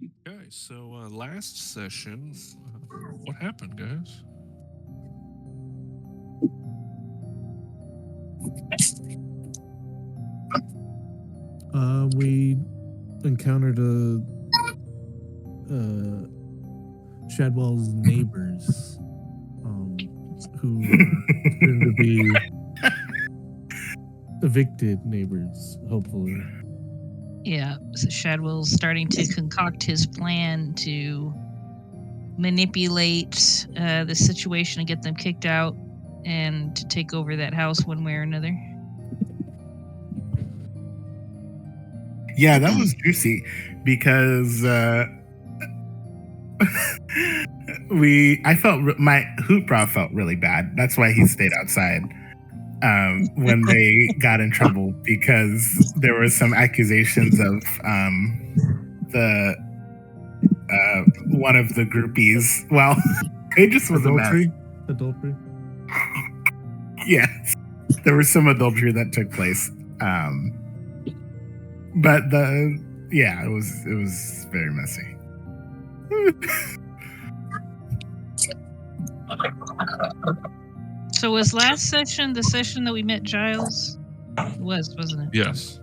Okay, so last session, what happened, guys? We encountered Shadwell's neighbors, who are soon to be evicted neighbors, hopefully. Yeah, so Shadwell's starting to concoct his plan to manipulate the situation and get them kicked out and to take over that house one way or another. Yeah, that was juicy because I felt my Hootbra felt really bad. That's why he stayed outside when they got in trouble, because there were some accusations of the one of the groupies. Well, it just was Adultery? Adultery. Yes, there was some adultery that took place. But it was very messy. So was last session the session that we met Giles? It was, wasn't it? Yes.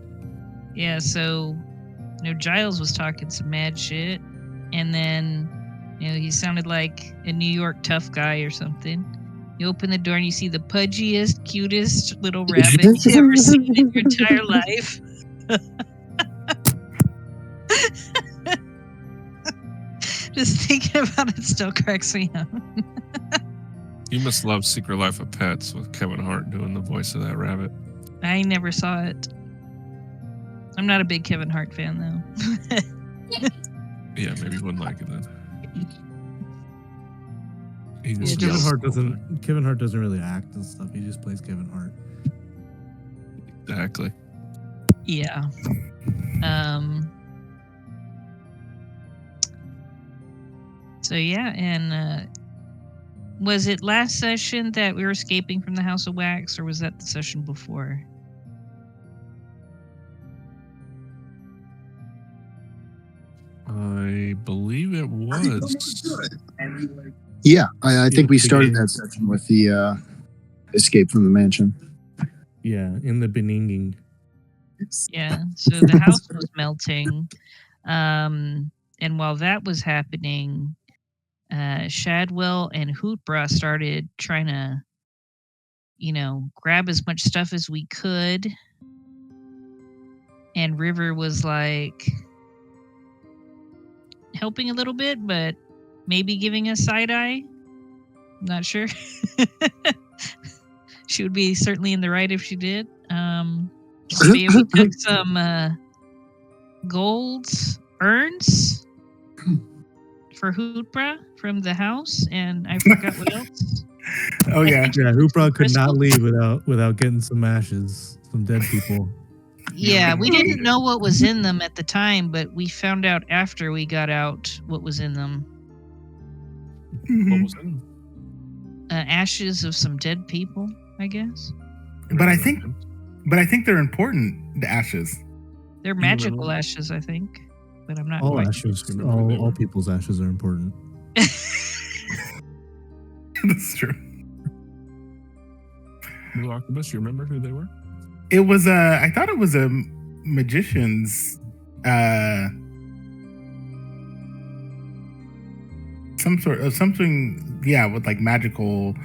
Yeah, so Giles was talking some mad shit, and then he sounded like a New York tough guy or something. You open the door and you see the pudgiest, cutest little rabbit you've ever seen in your entire life. Just thinking about it still cracks me up. You must love Secret Life of Pets with Kevin Hart doing the voice of that rabbit. I never saw it. I'm not a big Kevin Hart fan, though. Yeah, maybe you wouldn't like it then. Kevin Hart doesn't really act and stuff. He just plays Kevin Hart. Exactly. Yeah. So yeah, and was it last session that we were escaping from the House of Wax, or was that the session before? I believe it was. Yeah, I think we started that section with the escape from the mansion. Yeah, in the Beninging. Yeah, so the house was melting. And while that was happening, Shadwell and Hootbra started trying to, grab as much stuff as we could. And River was like helping a little bit, but maybe giving us side eye. I'm not sure. She would be certainly in the right if she did. Maybe we took some gold urns for Hootbra from the house, and I forgot what else. Oh yeah, Hootbra could not leave without getting some ashes, some dead people. Yeah, we didn't know what was in them at the time, but we found out after we got out what was in them. What was in them? Ashes of some dead people, I guess. But I think they're important. The ashes. They're magical ashes, I think, but I'm not. All ashes, all people's ashes are important. That's true. Blue Octopus, you remember who they were? It was I thought it was a magician's something, yeah, with like magical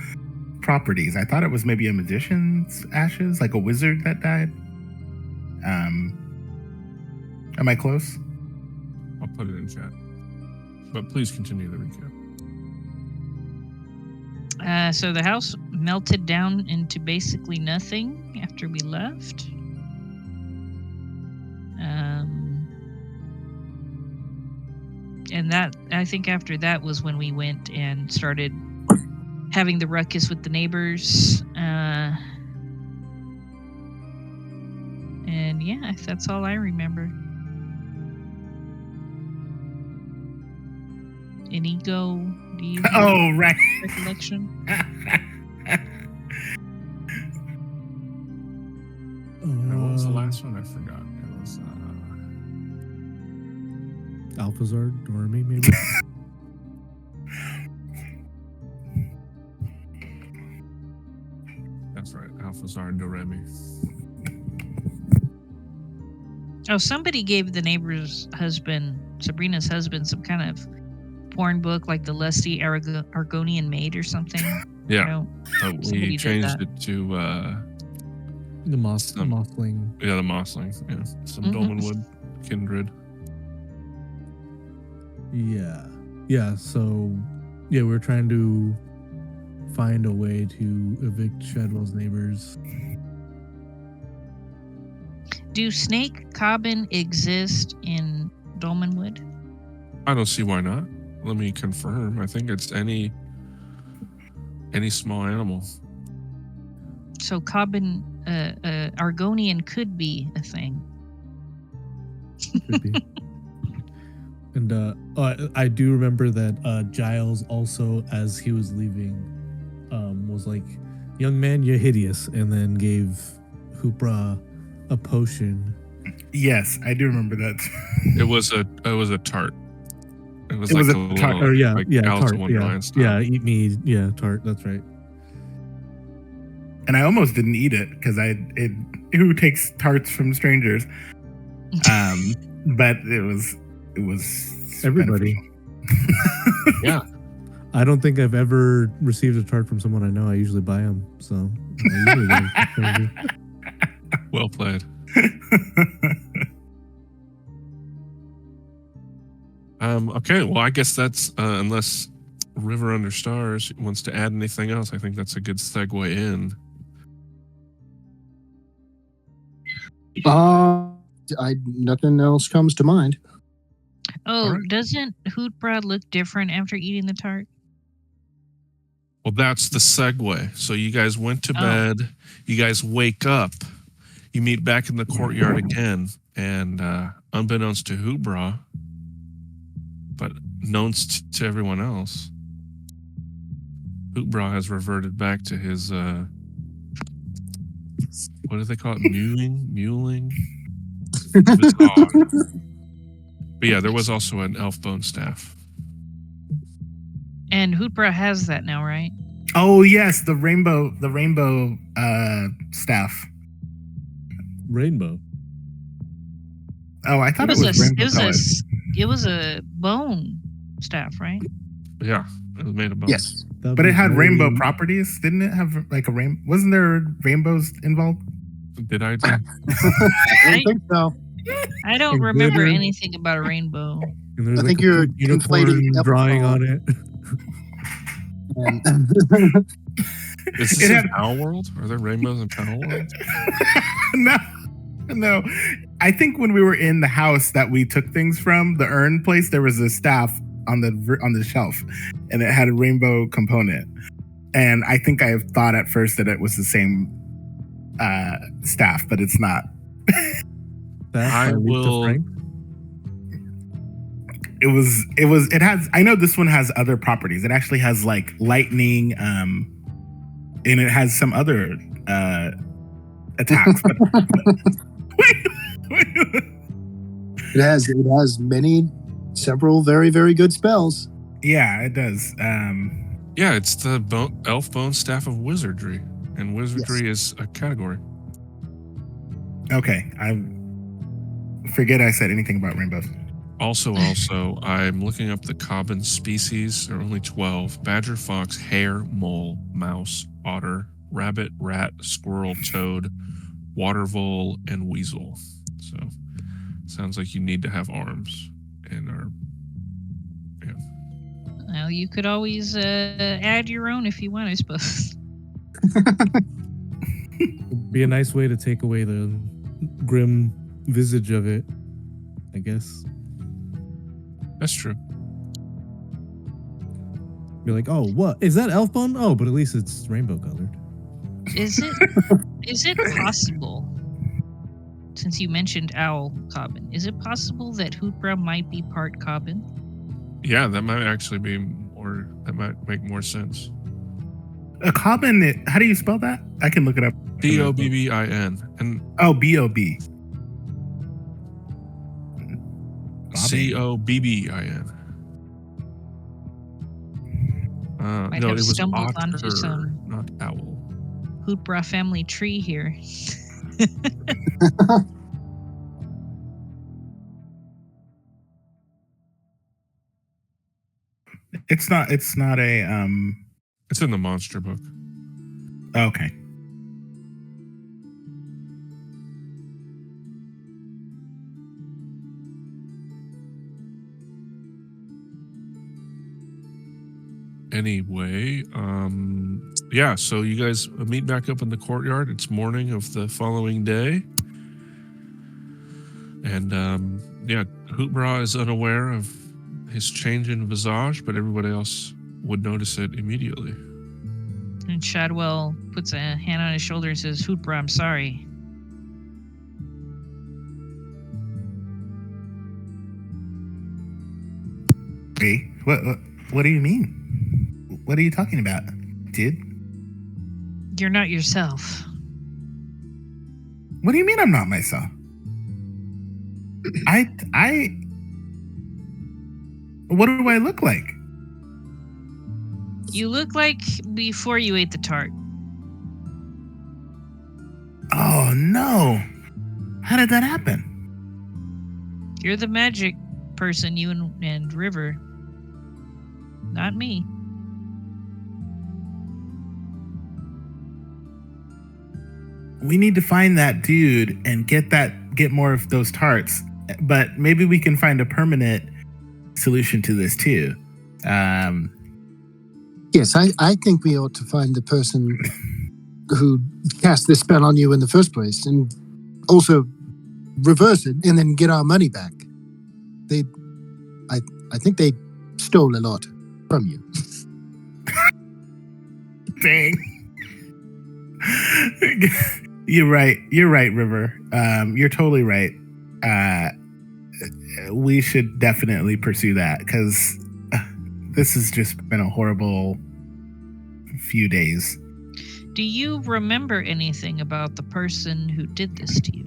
properties. I thought it was maybe a magician's ashes, like a wizard that died. Am I close? I'll put it in chat. But please continue the recap. So the house melted down into basically nothing after we left. And that, I think after that was when we went and started having the ruckus with the neighbors. And yeah, that's all I remember. Inigo, do you have right. recollection? What was the last one? I forgot. It was Alphazar, Dormy, maybe. That's right. Alphazar and Doremi. Oh, somebody gave the neighbor's husband, Sabrina's husband, some kind of porn book like the Lusty Argonian Maid or something. Yeah. Somebody We did changed that. it to The Mossling. the Mossling. Yeah. Some Dolmenwood kindred. Yeah. Yeah, so yeah, we're trying to find a way to evict Shadwell's neighbors. Do Snake Cobbin exist in Dolmenwood? I don't see why not. Let me confirm. I think it's any small animal. So Cobbin, Argonian could be a thing. Could be. And I do remember that Giles also, as he was leaving, was like, "Young man, you're hideous," and then gave Hootbra a potion. Yes, I do remember that. It was a tart. It was It like was a a little, tart. Or yeah, like yeah, Alice tart. in Yeah, Wonderland style. yeah, eat me. Yeah, tart. That's right. And I almost didn't eat it because who takes tarts from strangers? But it was Everybody. beneficial. Yeah. I don't think I've ever received a tart from someone I know. I usually buy them, so. I usually get it. Well played. Okay, well, I guess that's unless River Under Stars wants to add anything else, I think that's a good segue in. Nothing else comes to mind. Oh, All right. doesn't Hootbra look different after eating the tart? Well, that's the segue. So you guys went to Oh. bed. You guys wake up. You meet back in the courtyard again, and unbeknownst to Hootbra, but knownst to everyone else, Hootbra has reverted back to his what do they call it? Muling. His hog. But yeah, there was also an elf bone staff. And Hootbra has that now, right? Oh yes, the rainbow staff. Rainbow. Oh, I thought it was rainbow colored. It was a bone staff, right? Yeah, it was made of bone. Yes. That'd But be it had very- rainbow properties, didn't it? Have like a rainbow? Wasn't there rainbows involved? Did I? I don't think so. I don't And remember glitter. anything about a rainbow. And there's I like think a you're unicorn conflating drawing on it. And Is this It in had- Power World? Are there rainbows in Power World? No. I think when we were in the house that we took things from, the urn place, there was a staff on the shelf, and it had a rainbow component. And I think I thought at first that it was the same staff, but it's not. I will- It has. I know this one has other properties. It actually has like lightning, and it has some other attacks. But wait. it has several very, very good spells. Yeah, it does. Yeah, it's the elf bone staff of wizardry, and wizardry is a category. Okay, I forget I said anything about rainbows. Also, I'm looking up the Cobbin species. There are only 12: badger, fox, hare, mole, mouse, otter, rabbit, rat, squirrel, toad, water vole, and weasel. So, sounds like you need to have arms and are. Well, you could always add your own if you want, I suppose. Be a nice way to take away the grim visage of it, I guess. That's true. Be like, oh, what is that elf bone? Oh, but at least it's rainbow colored. Is it possible, since you mentioned owl Cobbin, is it possible that Hootbra might be part Cobbin? Yeah, that might actually be more. That might make more sense. A Cobbin. How do you spell that? I can look it up. Dobbin, and Oh, B-O-B. Cobbin. Might No, have it was stumbled otter, onto some not owl. Hootbra family tree here. It's not a It's in the monster book. okay. Anyway, yeah, so you guys meet back up in the courtyard. It's morning of the following day. And yeah, Hootbra is unaware of his change in visage, but everybody else would notice it immediately. And Shadwell puts a hand on his shoulder and says, Hootbra, I'm sorry. Hey, what do you mean? What are you talking about, dude? You're not yourself. What do you mean I'm not myself? What do I look like? You look like before you ate the tart. Oh no. How did that happen? You're the magic person, you and River. Not me. We need to find that dude and get more of those tarts. But maybe we can find a permanent solution to this too. Yes, I think we ought to find the person who cast this spell on you in the first place, and also reverse it, and then get our money back. I think they stole a lot from you. Dang. You're right, River. You're totally right. We should definitely pursue that, because this has just been a horrible few days. Do you remember anything about the person who did this to you?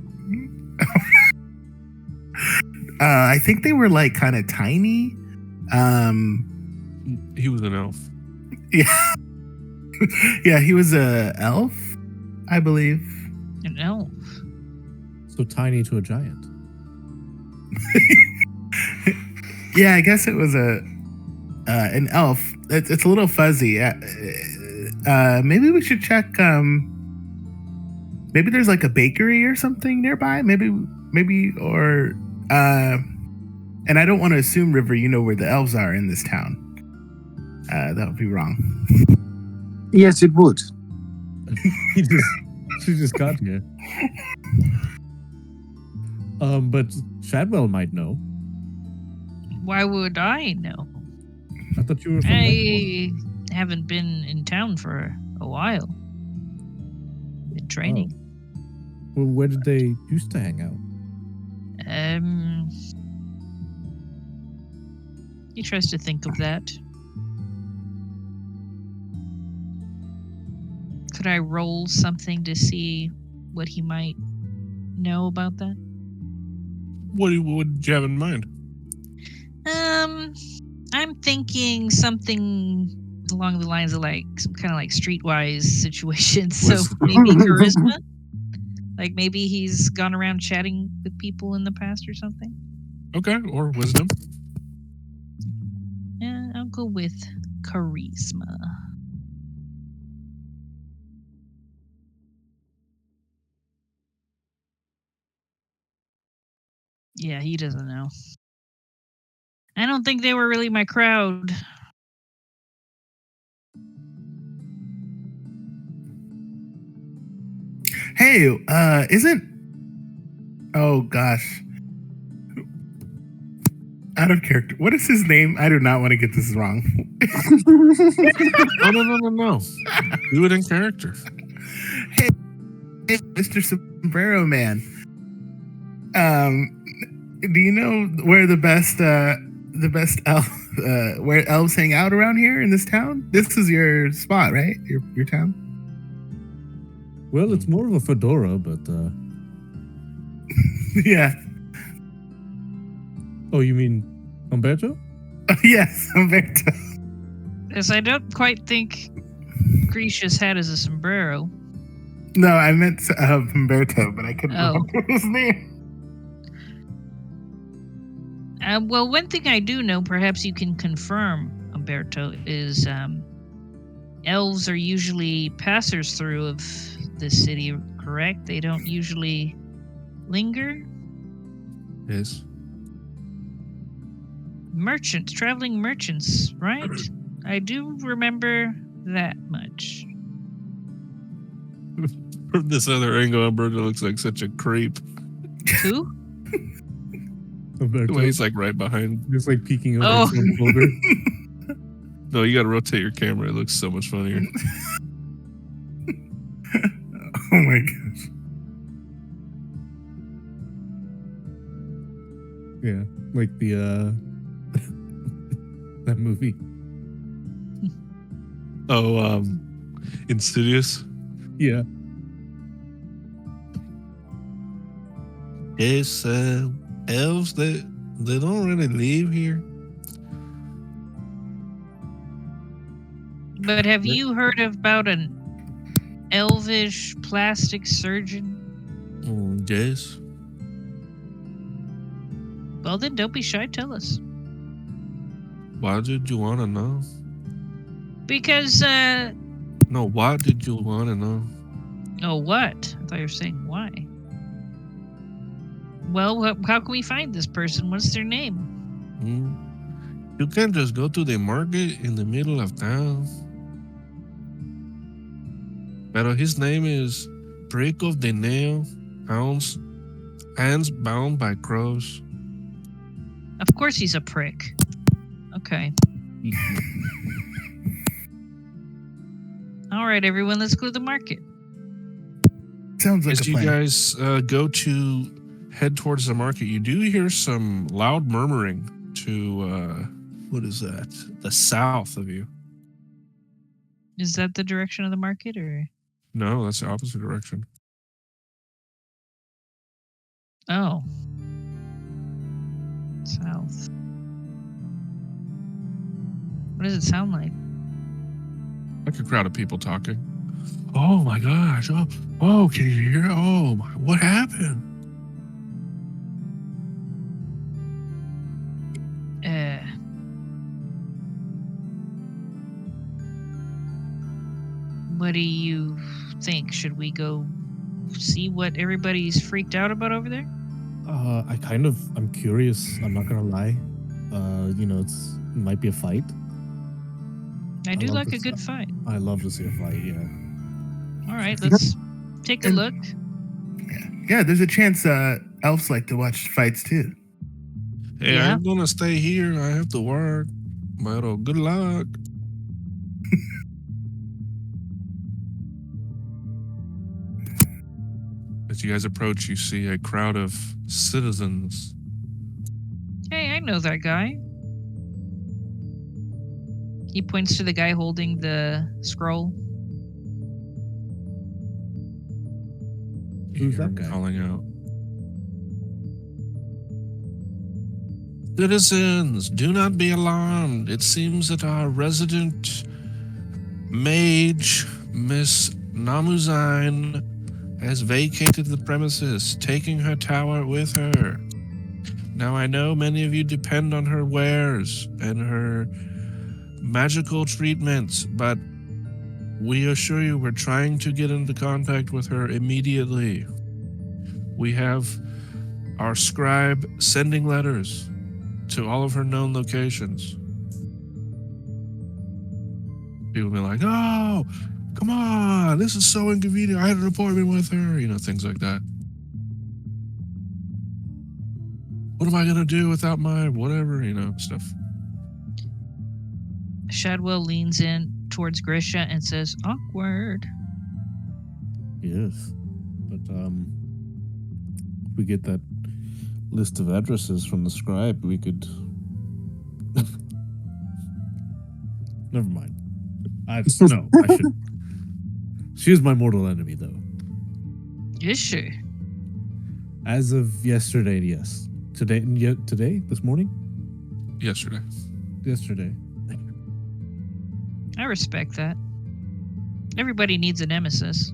I think they were like kind of tiny. He was an elf. Yeah. Yeah, he was a elf, I believe. An elf? So tiny to a giant. Yeah, I guess it was an elf. It's a little fuzzy. Maybe we should check. Maybe there's like a bakery or something nearby. Maybe, or and I don't want to assume, River, you know where the elves are in this town. That would be wrong. Yes, it would. She just got here. But Shadwell might know. Why would I know? I thought you were from I haven't been in town for a while. Been training. Well, where did they used to hang out? He tries to think of that. Could I roll something to see what he might know about that? What did you have in mind? I'm thinking something along the lines of like some kind of like streetwise situation. So maybe charisma? Like maybe he's gone around chatting with people in the past or something? Okay, or wisdom. Yeah, I'll go with charisma. Yeah, he doesn't know. I don't think they were really my crowd. Hey, oh gosh. Out of character. What is his name? I do not want to get this wrong. No. Do it in character. Hey, Mr. Sombrero Man. Do you know where the best where elves hang out around here in this town? This is your spot, right? Your town? Well, it's more of a fedora, but Yeah. Oh, you mean Umberto? Yes, Humberto. Yes, I don't quite think Grisha's hat is a sombrero. No, I meant Humberto, but I couldn't Oh. remember his name. Well, one thing I do know, perhaps you can confirm, Umberto, is elves are usually passers through of the city, correct? They don't usually linger? Yes. Merchants, traveling merchants, right? I do remember that much. From this other angle, Umberto looks like such a creep. Who? The Umberto. way he's like right behind. Just like peeking over Oh. his own shoulder. No, you got to rotate your camera. It looks so much funnier. Oh my gosh. Yeah, like the that movie. Oh, Insidious. Yeah. Yes, elves they don't really live here. But have you heard about an elvish plastic surgeon? Yes. Well, then don't be shy. Tell us. Why did you want to know? Because, No, why did you want to know? oh, what? I thought you were saying why. Well, how can we find this person? What's their name? You can't just go to the market in the middle of town. But his name is Prick of the Nail, hands bound by crows. Of course he's a prick. Okay. All right, everyone, let's go to the market. Sounds like As a you plan. guys go to head towards the market, you do hear some loud murmuring to, what is that? The south of you. Is that the direction of the market, or? No, that's the opposite direction. Oh. South. What does it sound like? Like a crowd of people talking. Oh my gosh. Oh, can you hear? Oh my, what happened? What do you think? Should we go see what everybody's freaked out about over there? I'm curious. I'm not gonna lie. It might be a fight. I do love like a this good stuff. fight. I love to see a fight. Yeah. All right, let's take a And- look. Yeah, there's a chance elves like to watch fights too. Hey, Yeah. I'm gonna stay here. I have to work. But good luck. As you guys approach, you see a crowd of citizens. Hey, I know that guy. He points to the guy holding the scroll. You Who's hear that him guy? calling out. Citizens, do not be alarmed. It seems that our resident mage, Miss Namuzine, has vacated the premises, taking her tower with her. Now, I know many of you depend on her wares and her magical treatments, but we assure you we're trying to get into contact with her immediately. We have our scribe sending letters to all of her known locations. People be like, oh, come on, this is so inconvenient. I had an appointment with her, things like that. What am I going to do without my whatever, stuff. Shadwell leans in towards Grisha and says, awkward. Yes, but if we get that list of addresses from the scribe, we could. Never mind. I should. She is my mortal enemy, though. Is she? As of yesterday, yes. Today? Today? This morning? Yesterday. Yesterday. I respect that. Everybody needs a nemesis.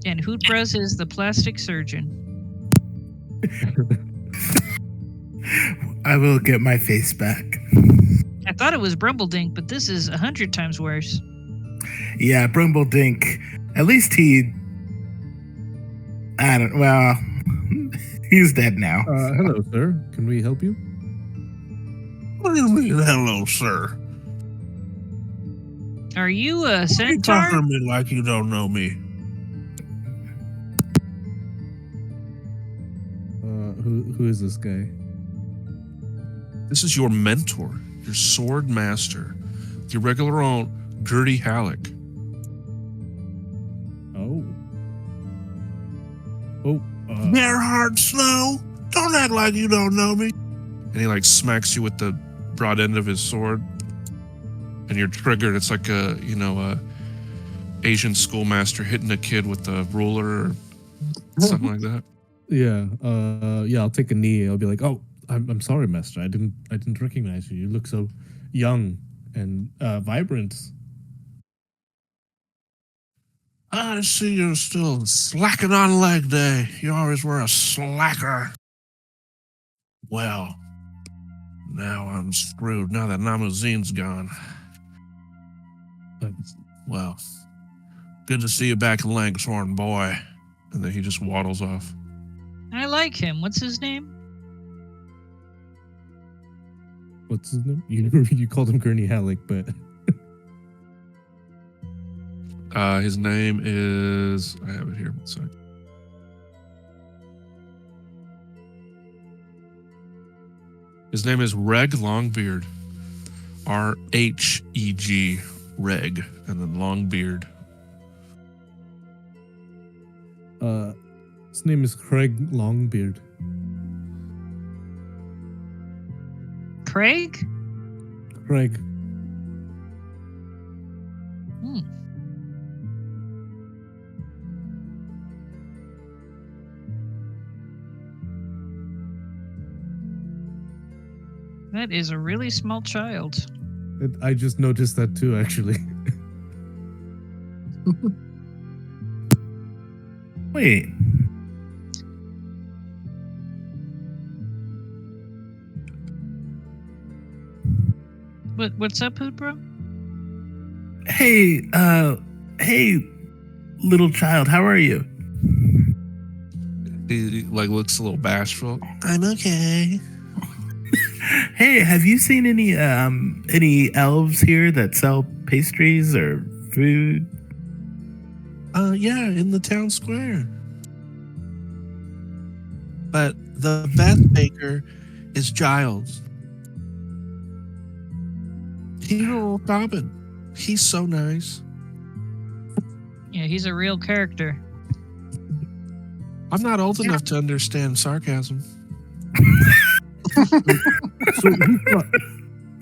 And Hootbra is the plastic surgeon. I will get my face back. I thought it was Brumbledink, but this is 100 times worse. Yeah, Brumbeldink. At least he. Well, he's dead now. Hello, sir. Can we help you? What do you mean, hello, sir? Are you a Why are you centaur? talking to me like you don't know me? Who is this guy? This is your mentor, your sword master, the regular old Gertie Halleck. Oh. Oh. Gerhard Snow, don't act like you don't know me. And he like smacks you with the broad end of his sword, and you're triggered. It's like a Asian schoolmaster hitting a kid with a ruler or something like that. Yeah. Yeah. I'll take a knee. I'll be like, oh, I'm sorry, master. I didn't recognize you. You look so young and vibrant. I see you're still slacking on leg day. You always were a slacker. Well, now I'm screwed now that Namuzin's gone. Well, good to see you back in Langshorn, boy. And then he just waddles off. I like him. What's his name? What's his name? You called him Gurney Halleck, but His name is... I have it here. One sec. His name is Reg Longbeard. R-H-E-G. Reg. And then Longbeard. his name is Craig Longbeard. Craig? Craig. Hmm. That is a really small child. I just noticed that too, actually. Wait. What's up, Hootbra? Hey, little child, how are you? He like looks a little bashful. I'm okay. Hey, have you seen any elves here that sell pastries or food? Yeah, in the town square. But the best baker is Giles. He's a little Robin. He's so nice. Yeah, he's a real character. I'm not old enough to understand sarcasm. So,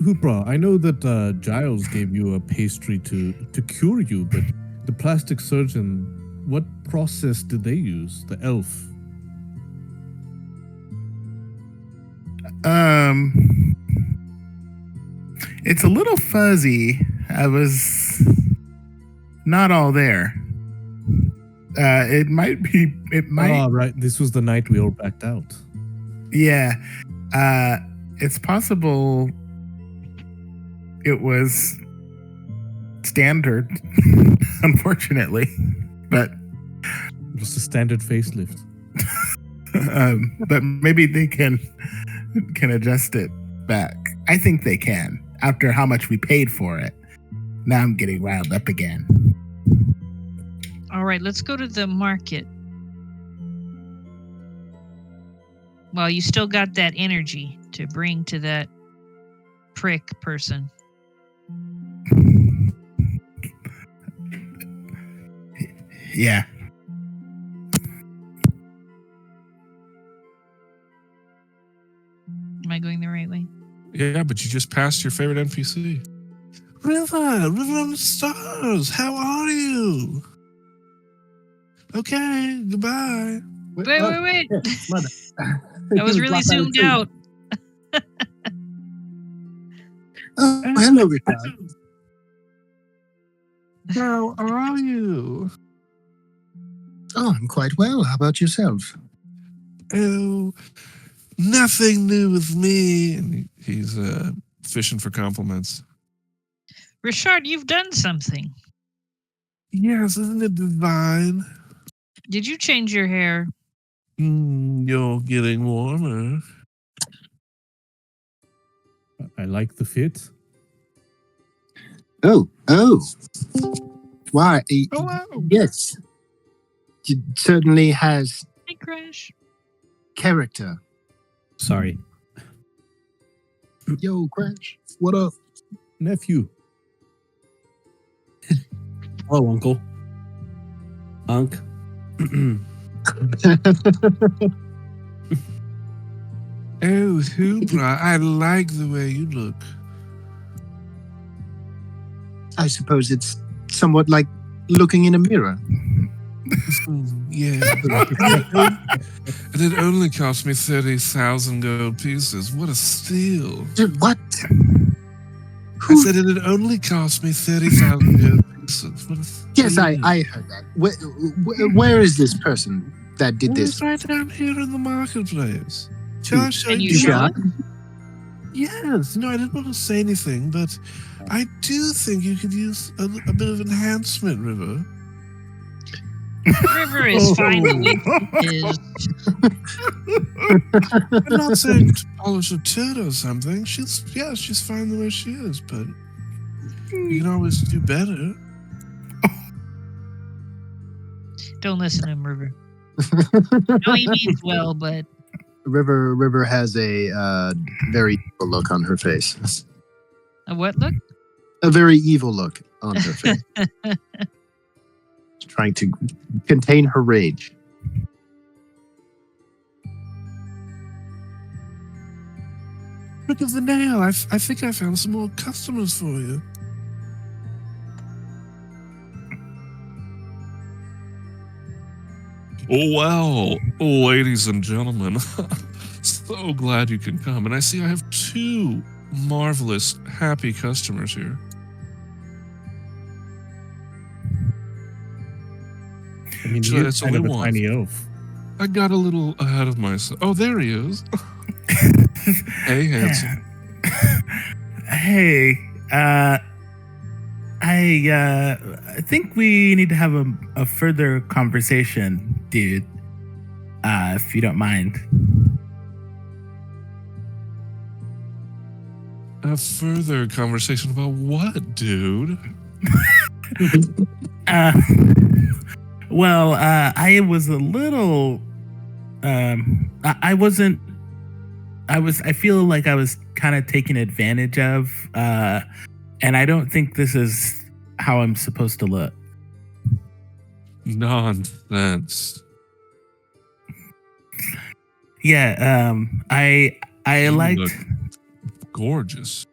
Hoopra, I know that Giles gave you a pastry to cure you, but the plastic surgeon, what process did they use? The elf? It's a little fuzzy. I was not all there. It might. Oh, right. This was the night we all backed out. Yeah. It's possible it was standard, unfortunately, but Just a standard facelift. but maybe they can adjust it back. I think they can after how much we paid for it. Now I'm getting riled up again. All right, let's go to the market. Well, you still got that energy to bring to that prick person. Yeah. Am I going the right way? Yeah, but you just passed your favorite NPC. River of the Stars, how are you? Okay, goodbye. Wait. Mother. I was really zoomed out. Oh, hello, Richard. How are you? Oh, I'm quite well. How about yourself? Oh, nothing new with me. And he's fishing for compliments. Richard, you've done something. Yes, isn't it divine? Did you change your hair? You're getting warmer. I like the fit. Oh. Why? Oh, wow. Yes. It certainly has Hey, Crash. character. Sorry, Yo, Crash. What up? nephew. Hello, Uncle. Unc. Oh, Hootbra, I like the way you look. I suppose it's somewhat like looking in a mirror. Yeah. And it only cost me 30,000 gold pieces. What a steal. What? I said it had only cost me 30,000 gold pieces. What a steal. Yes, I heard that. Where is this person that did Well, this? it's right down here in the marketplace. Shall I show And you you? show it? Yes. No, I didn't want to say anything, but I do think you could use a bit of enhancement, River. River is fine the way she is. I'm not saying to polish a turd or something. She's fine the way she is, but you can always do better. Don't listen to him, River. No, he means well, but River has a very evil look on her face. a what look? A very evil look on her face. Trying to contain her rage. Look at the nail. I think I found some more customers for you. Oh, well, ladies and gentlemen, so glad you can come. And I see I have 2 marvelous, happy customers here. I mean, Sure, you're that's kind all of I a want. tiny elf. I got a little ahead of myself. Oh, there he is. Hey, handsome. Hey, I think we need to have a further conversation, dude. If you don't mind. A further conversation about what, dude? Well, I was a little. I wasn't. I feel like I was kind of taken advantage of, and I don't think this is how I'm supposed to look. Nonsense. Yeah. I You liked. look gorgeous.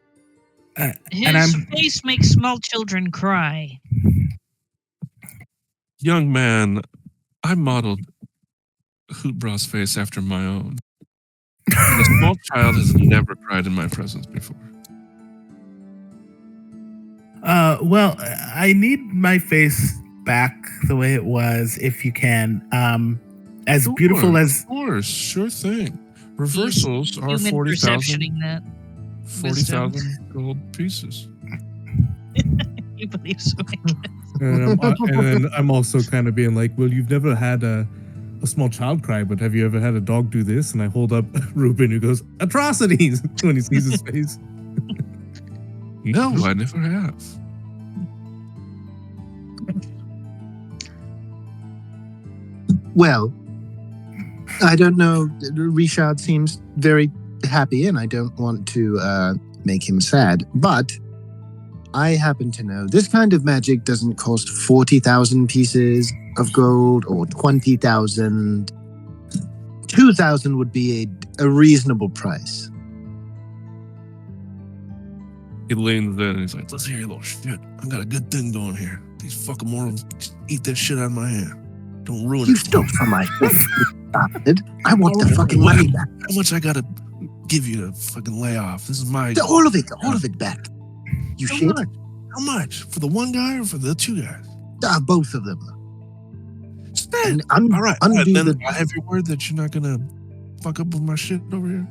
His face makes small children cry. Young man, I modeled Hootbra's face after my own. And a small child has never cried in my presence before. Well, I need my face back the way it was, if you can. As beautiful as. Of course, sure thing. Reversals are Human 40,000 perceptioning that. 40,000 gold pieces. You believe so? And then I'm also kind of being like, well, you've never had a small child cry, but have you ever had a dog do this? And I hold up Ruben, who goes, atrocities, when he sees his face. No, I never have. Well, I don't know. Richard seems very happy, and I don't want to make him sad. But I happen to know this kind of magic doesn't cost 40,000 pieces of gold or 20,000. 2,000 would be a reasonable price. He leans in and he's like, listen here, you little shit. I got a good thing going here. These fucking morons eat that shit out of my hand. Don't ruin You it. stole from my bastard. I want the fucking money back. How much I gotta give you to fucking lay off? This is my. All of it back. You How shit. much? How much? For the one guy or for the two guys? Both of them. Spend. And All right. undo Then the. I have your word that you're not gonna fuck up with my shit over here.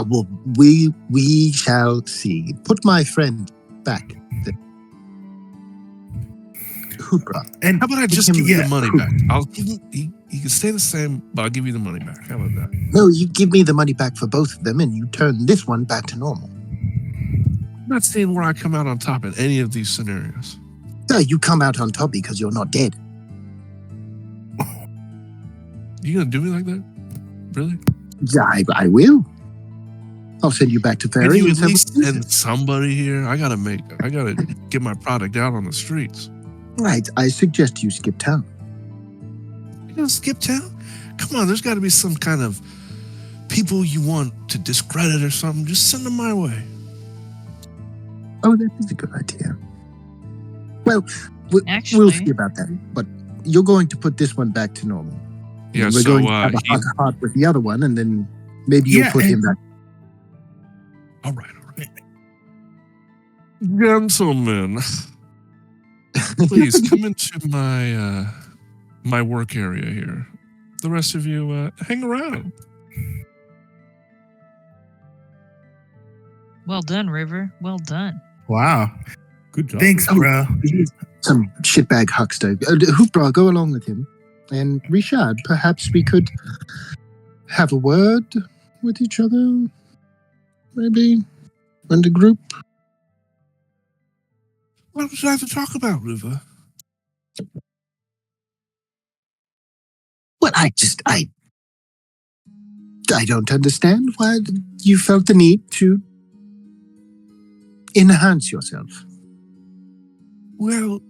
Well, we shall see. Put my friend back. Hootbra. And How about I just him- give you yeah. the money back? I'll give him. He can stay the same, but I'll give you the money back. How about that? No, you give me the money back for both of them, and you turn this one back to normal. I'm not seeing where I come out on top in any of these scenarios. So you come out on top because you're not dead. You gonna do me like that? Really? I will. I'll send you back to Can Ferry. you in at several least days. send somebody here? I gotta get my product out on the streets. Right, I suggest you skip town. You gonna skip town? Come on, there's got to be some kind of people you want to discredit or something. Just send them my way. Oh, that is a good idea. Well, we'll Actually- see about that. But you're going to put this one back to normal. Yeah. We're So going to have a he, heart-to-heart with the other one, and then maybe you'll Yeah, put him and- back. all right. Gentlemen, please come into my my work area here. The rest of you hang around. Well done, River. Well done. Wow. Good job. Thanks, Oh. bro. Some shitbag huckster. Hootbra, go along with him. And Rishad, perhaps we could have a word with each other? Maybe? In the group? What would you like to talk about, River? Well, I don't understand why you felt the need to enhance yourself. Well,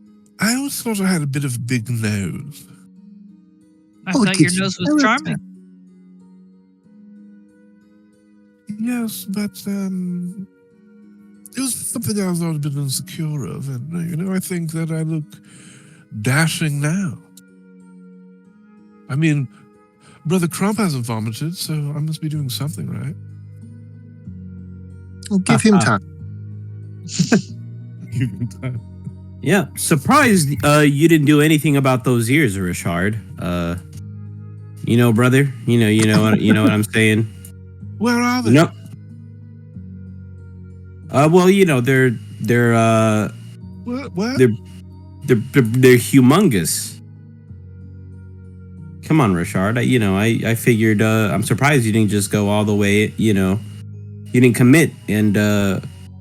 I always thought I had a bit of a big nose. I Oh, it thought your gives you nose was character. charming. Yes, but it was something I was always a bit insecure of, and I think that I look dashing now. I mean, Brother Crump hasn't vomited, so I must be doing something right. Well, give him time. Give him time. Yeah, surprised you didn't do anything about those ears, Richard. Brother. You know what I'm saying. Where are they? No. Well, they're What? they're humongous. Come on, Richard. I figured. I'm surprised you didn't just go all the way. You didn't commit and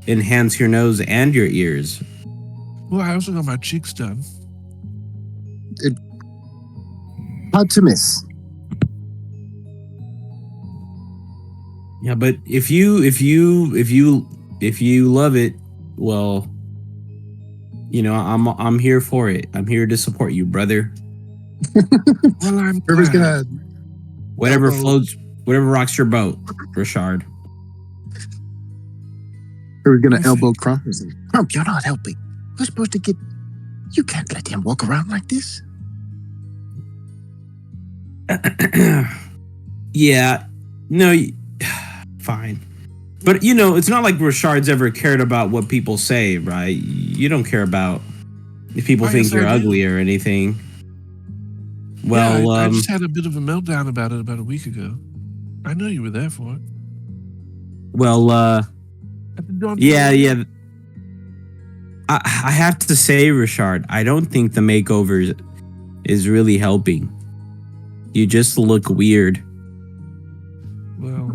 enhance your nose and your ears. Well, I also got my cheeks done. Hard to miss. Yeah, but if you love it, well, I'm here for it. I'm here to support you, brother. Well, I'm River's glad. gonna. Whatever Elbow. floats, whatever rocks your boat, Richard. River's gonna I elbow Crump and say, Crump, you're not helping. We're supposed to get. You can't let him walk around like this. Yeah, no, fine. But it's not like Richard's ever cared about what people say, right? You don't care about if people I think guess you're I do. ugly or anything. Yeah, Well, I just had a bit of a meltdown about it about a week ago. I know you were there for it. At the dawn- yeah. I have to say, Richard, I don't think the makeover is really helping. You just look weird. Well,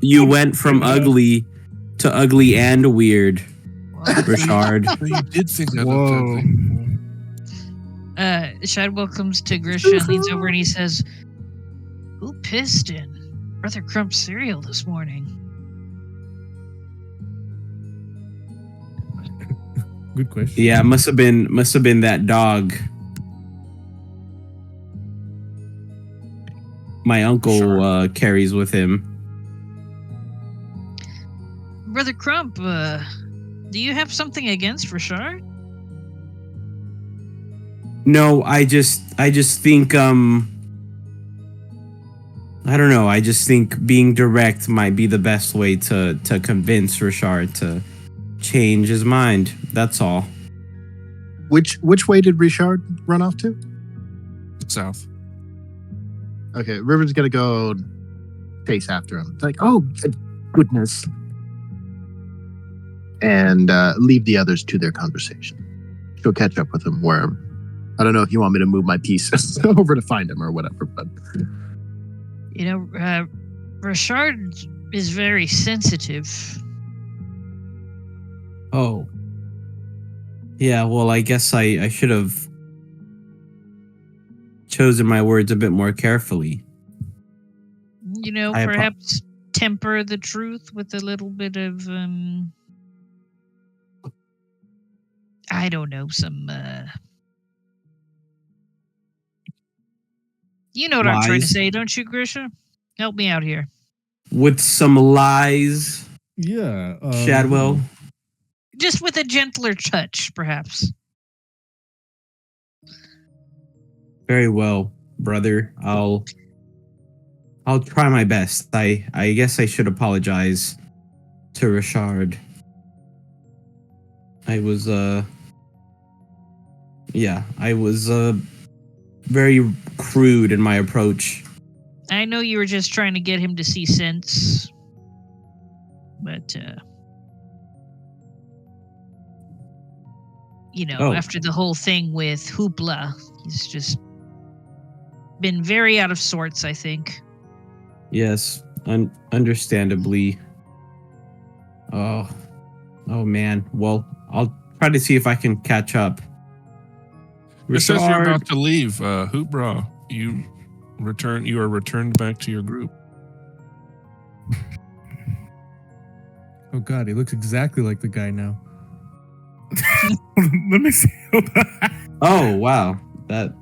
You went from ugly to ugly and weird, Richard. so you did think I looked Whoa. ugly. Shadwell comes to Grisha and leans over and he says, "Who pissed in Brother Crump's cereal this morning?" Good question. Yeah, must have been that dog. My uncle carries with him. Brother Crump, do you have something against Richard? No, I just think I don't know. I just think being direct might be the best way to convince Richard to change his mind. That's all. Which way did Richard run off to? South. Okay, River's gonna go chase after him. It's like, oh goodness, and leave the others to their conversation. She'll catch up with him wherever. I don't know if you want me to move my piece over to find him or whatever, but Richard is very sensitive. Oh. Yeah, well, I guess I should have chosen my words a bit more carefully. Perhaps temper the truth with a little bit of, I don't know, some, you know what I'm trying to Lies. say, don't you, Grisha? Help me out here. With some lies, Yeah. Shadwell. Just with a gentler touch, perhaps. Very well, brother. I'll try my best. I guess I should apologize to Richard. I was very crude in my approach. I know you were just trying to get him to see sense, but after the whole thing with Hootbra, he's just been very out of sorts, I think. Yes, understandably. Oh man. Well, I'll try to see if I can catch up. It says you're Richard, about to leave. Hootbra, you are returned back to your group. Oh God, he looks exactly like the guy now. Let me see. Hold on. oh wow, that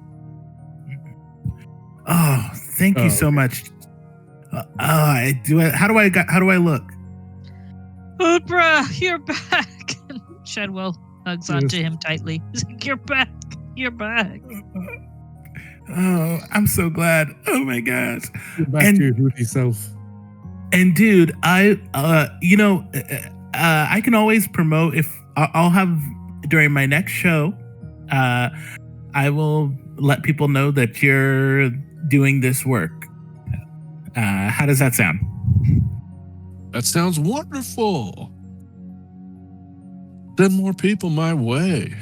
Oh, thank you so much. How do I look? Hootbra, you're back. Shadwell hugs onto him tightly. He's like, "You're back. You're back." Oh, I'm so glad. Oh my gosh. Get back And- to your hooty self. And dude, I can always promote if I'll have during my next show. I will let people know that you're doing this work. How does that sound? That sounds wonderful. Send more people my way.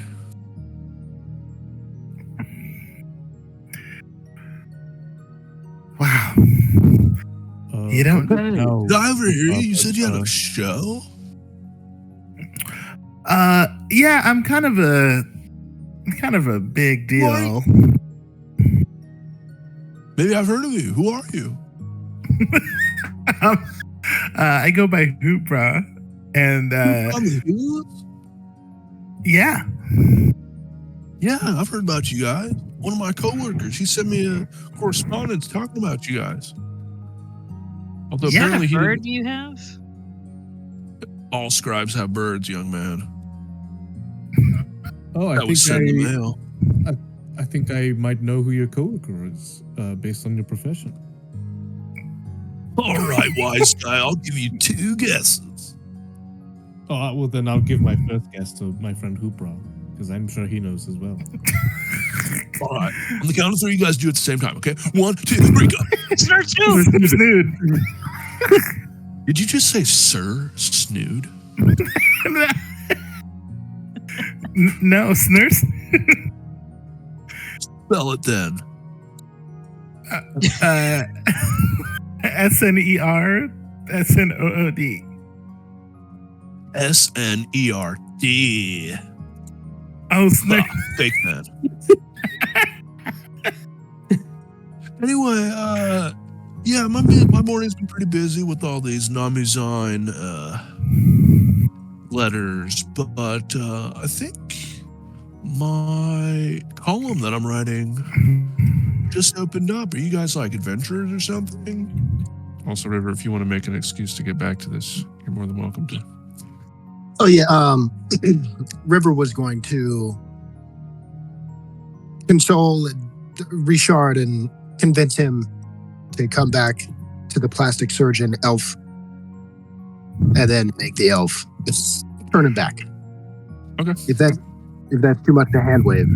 Wow. You don't- No. Diver here, you said you had a show? Yeah, I'm kind of a big deal. Maybe I've heard of you. Who are you? I go by Hootbra, and yeah. Yeah, I've heard about you guys. One of my coworkers, he sent me a correspondence talking about you guys. Although Yeah, apparently he Bird didn't. you have? All scribes have birds, young man. Oh, That was sent in the mail. I think I might know who your coworker is, based on your profession. All right, wise guy, I'll give you 2 guesses. Oh, well then I'll give my first guess to my friend Hoopra, because I'm sure he knows as well. All right, on the count of 3, you guys do it at the same time, okay? 1, 2, 3, go. Snort Snoot! Snood. Did you just say Sir Snood? No, Snurse. Spell it then. SNER SNOOD. SNERD. Oh, Snurse. Fake man. Anyway, yeah, my morning's been pretty busy with all these Namizine letters, but I think my column that I'm writing just opened up. Are you guys like adventurers or something? Also, River, if you want to make an excuse to get back to this, you're more than welcome to. Oh yeah, River was going to console Richard and convince him to come back to the plastic surgeon elf, and then make the elf turn him back. Okay. If that's too much to hand wave,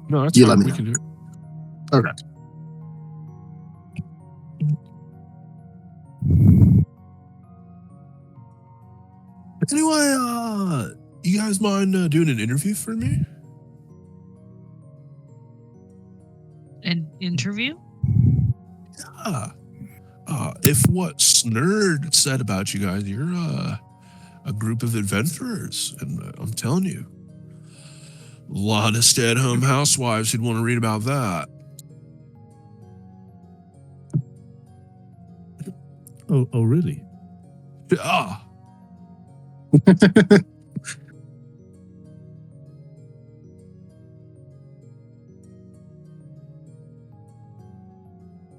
No, that's you fine. let me We know. can do it. Okay. Anyway, you guys mind doing an interview for me? An interview? Yeah. If what Snurd said about you guys, you're a group of adventurers, and I'm telling you, a lot of stay-at-home housewives who'd want to read about that. Oh, really? Ah,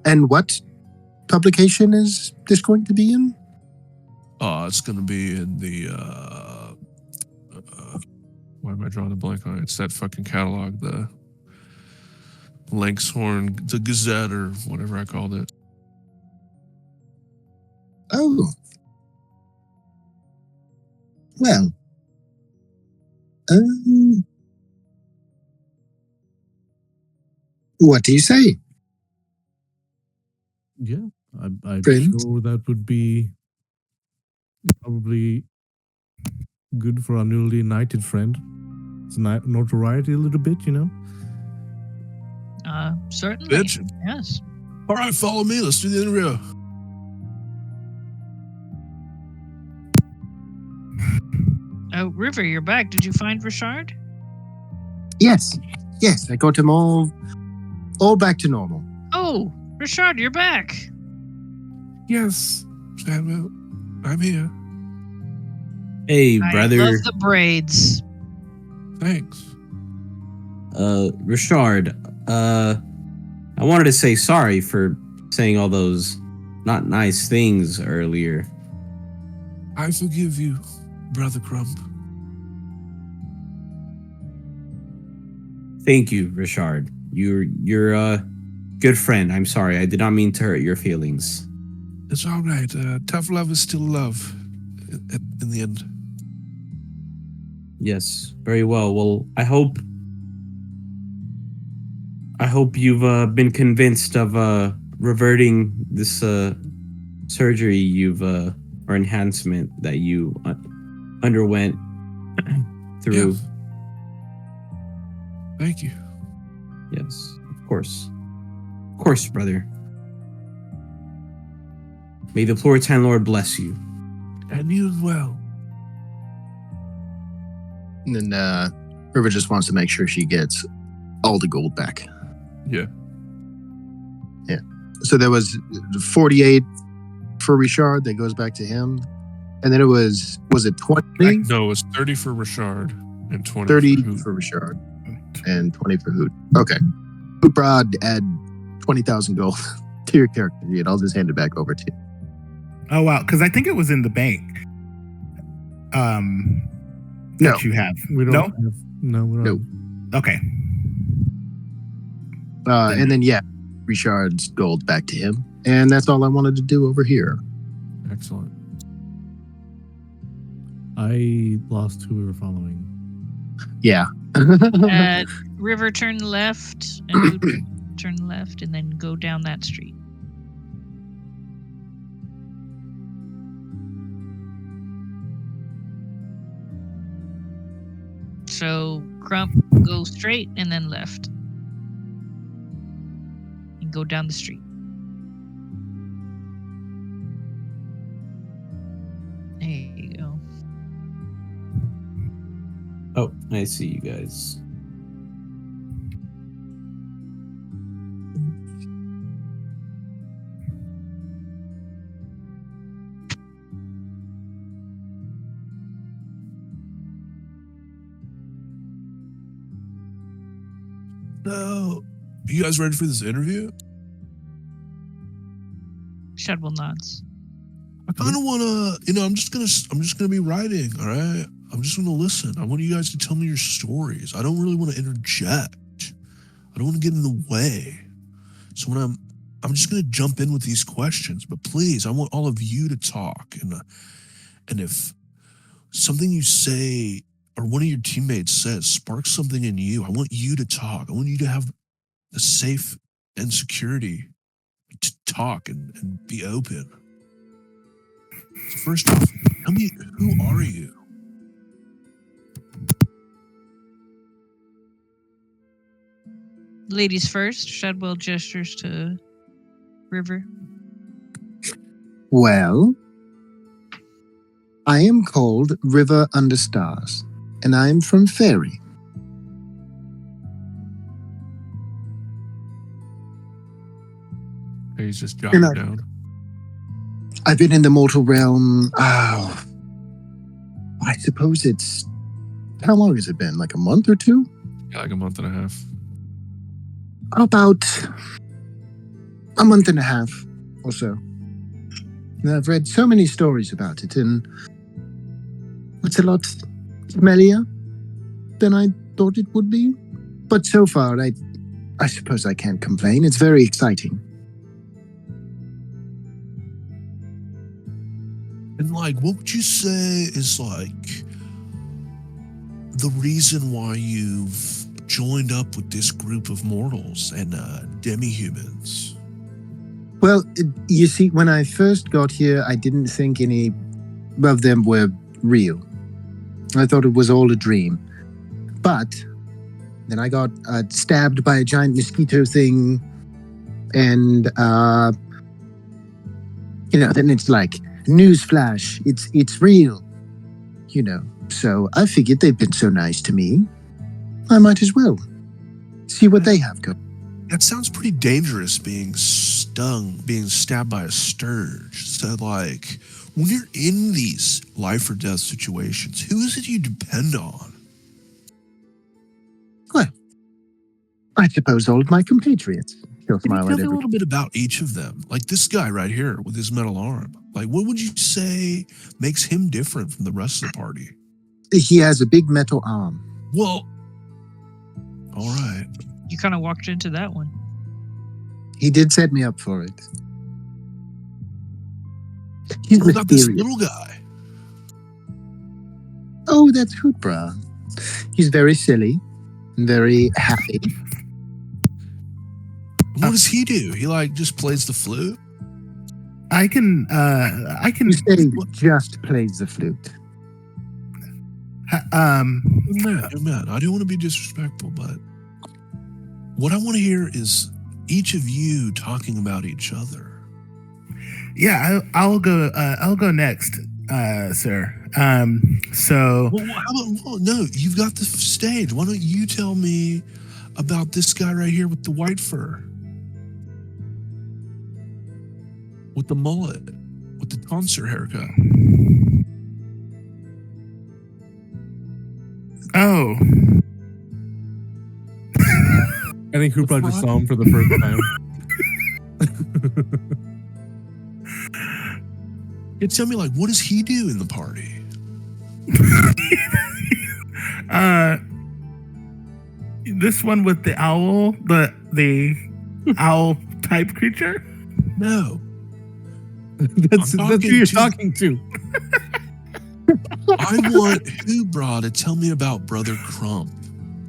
And what publication is this going to be in? it's going to be in the why am I drawing a blank on it? It's that fucking catalog, the Lanxhorn, the Gazette, or whatever I called it. Oh. Well. What do you say? Yeah, I'm Friend? sure that would be probably good for our newly united friend. It's notoriety a little bit, you know. Certainly. Bitch. Yes. All right, follow me. Let's do the interview. Oh, River, you're back. Did you find Richard? Yes. Yes, I got him all back to normal. Oh, Richard, you're back. Yes, Shadwell, I'm here. Hey, I brother. love the braids. Thanks. Richard, I wanted to say sorry for saying all those not nice things earlier. I forgive you, Brother Crump. Thank you, Richard. You're a good friend. I'm sorry. I did not mean to hurt your feelings. It's all right. Tough love is still love in the end. Yes, very well. Well, I hope you've been convinced of reverting this surgery or enhancement that you underwent through. Yes. Thank you. Yes, of course. Of course, brother. May the Florentine Lord bless you. And you as well. And then River just wants to make sure she gets all the gold back. Yeah. Yeah. So there was 48 for Richard that goes back to him. And then it was it 20? No, it was 30 for Richard and 20 30 for Hoot. for Richard and 20 for Hoot. Okay. Hootbra, add 20,000 gold to your character sheet. I'll just hand it back over to you. Oh wow, because I think it was in the bank. No. That you have. We don't No? have, no, we don't. No. Okay. And then, yeah, Richard's gold back to him. And that's all I wanted to do over here. Excellent. I lost who we were following. Yeah. River, turn left, and Hoot, turn left, and then go down that street. So Crump, go straight and then left. And go down the street. There you go. Oh, I see you guys. No. You guys ready for this interview? Shadwell nods. I kind of want to, I'm just gonna be writing. All right. I'm just gonna listen. I want you guys to tell me your stories. I don't really want to interject. I don't want to get in the way. So when I'm just going to jump in with these questions, but please, I want all of you to talk. And if something you say or one of your teammates says sparks something in you, I want you to talk. I want you to have the safe and security to talk and be open. So first off, tell me, who are you? Ladies first. Shadwell gestures to River. Well, I am called River Under Stars, and I am from Fairy. He's just jotting And down. I've been in the mortal realm. I suppose it's. How long has it been? Like a month or two? Yeah, like a month and a half. About a month and a half or so. And I've read so many stories about it, and it's a lot smellier than I thought it would be. But so far, I suppose I can't complain. It's very exciting. And like, what would you say is like the reason why you've joined up with this group of mortals and demi-humans? Well, you see, when I first got here, I didn't think any of them were real. I thought it was all a dream. But then I got stabbed by a giant mosquito thing, and then it's like, newsflash, it's real, So I figured they've been so nice to me, I might as well see what they have going. That sounds pretty dangerous, being stabbed by a scourge. So like, when you're in these life or death situations, who is it you depend on? Well, I suppose all of my compatriots. He'll Can you smile tell at me a every. little bit about each of them? Like this guy right here with his metal arm. Like, what would you say makes him different from the rest of the party? He has a big metal arm. Well, all right. You kind of walked into that one. He did set me up for it. He's What about this mysterious. little guy? Oh, that's Hootbra. He's very silly and very happy. What does he do? He like just plays the flute? I can You say just plays the flute. Man, I don't want to be disrespectful, but what I want to hear is each of you talking about each other. Yeah, I'll go next, sir. So Well, how about, no, you've got the stage. Why don't you tell me about this guy right here with the white fur? With the mullet, with the tonsure haircut. Oh. I think Hoopla just saw him for the first time. Yeah, tell me, like, what does he do in the party? This one with the owl, the owl type creature. No. That's who you're talking to. I want Hootbra to tell me about Brother Crump.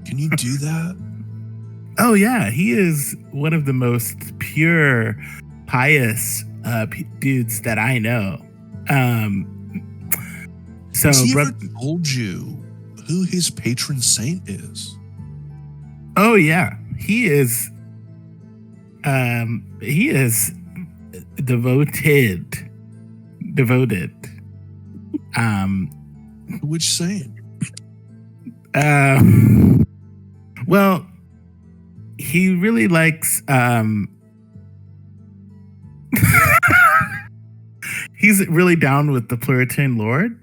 Can you do that? Oh yeah, he is one of the most pure, pious dudes that I know. So, Has he ever told you who his patron saint is? oh yeah, he is devoted. Which saint? Well, he really likes he's really down with the Puritan Lord.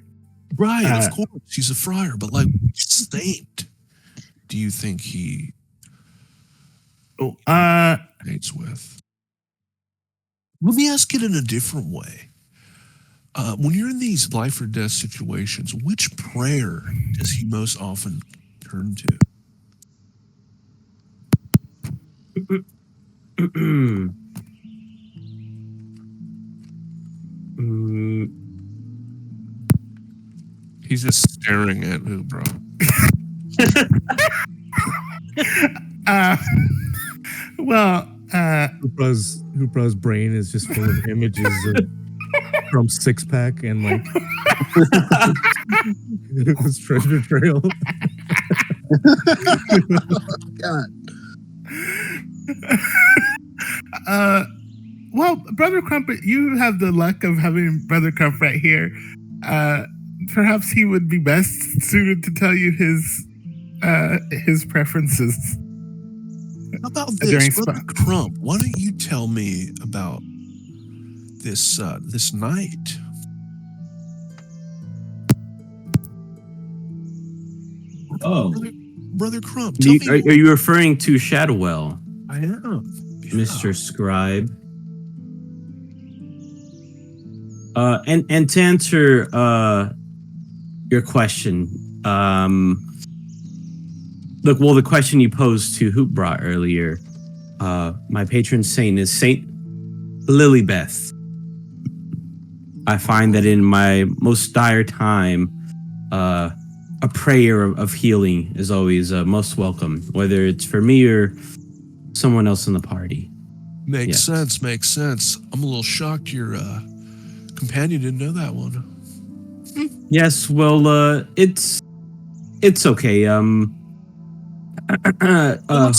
Right, of course. He's a friar, but like, which saint do you think he mates with? Let me ask it in a different way. When you're in these life or death situations, which prayer does he most often turn to? Mm, He's just staring at Hootbra. Uh, well, Hoopra's brain is just full of images from Six Pack and like his treasure trail. God. well, Brother Crumpet, you have the luck of having Brother Crump right here. Perhaps he would be best suited to tell you his preferences. How about During this, Brother Crump? Why don't you tell me about this night? Oh, Brother Crump, tell me. are you referring to Shadwell, I am, Mr. Scribe? And to answer your question, look, well, the question you posed to Hootbra earlier, my patron saint is Saint Lilybeth. I find that in my most dire time, a prayer of healing is always most welcome, whether it's for me or someone else in the party. Makes sense. I'm a little shocked your companion didn't know that one. Yes, well, it's okay. Let's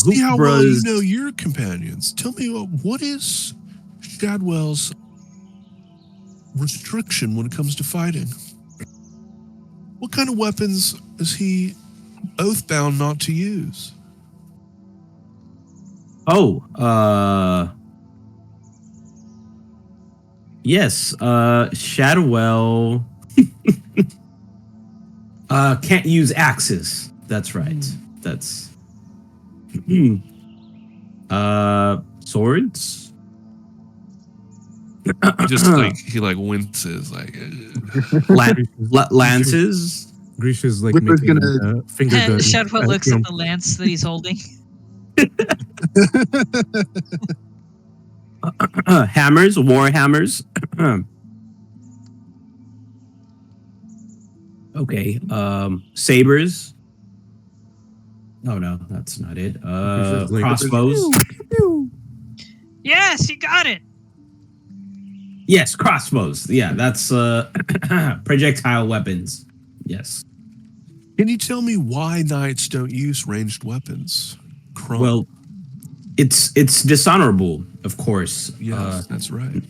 see how well you Hoopra's- know your companions. Tell me, what is Shadwell's restriction when it comes to fighting? What kind of weapons is he oath-bound not to use? Oh, yes, Shadwell can't use axes. That's right. That's swords. He winces like Lances. Grisha's like Whipper's making gonna- finger gun. Shadwell looks at the lance that he's holding. Hammers, war hammers. Okay. Sabers. Oh no, that's not it. Just like- Crossbows. Yes, you got it. Yes, crossbows. Yeah, that's projectile weapons. Yes. Can you tell me why knights don't use ranged weapons? Crump. Well, it's dishonorable, of course. Yes, that's right.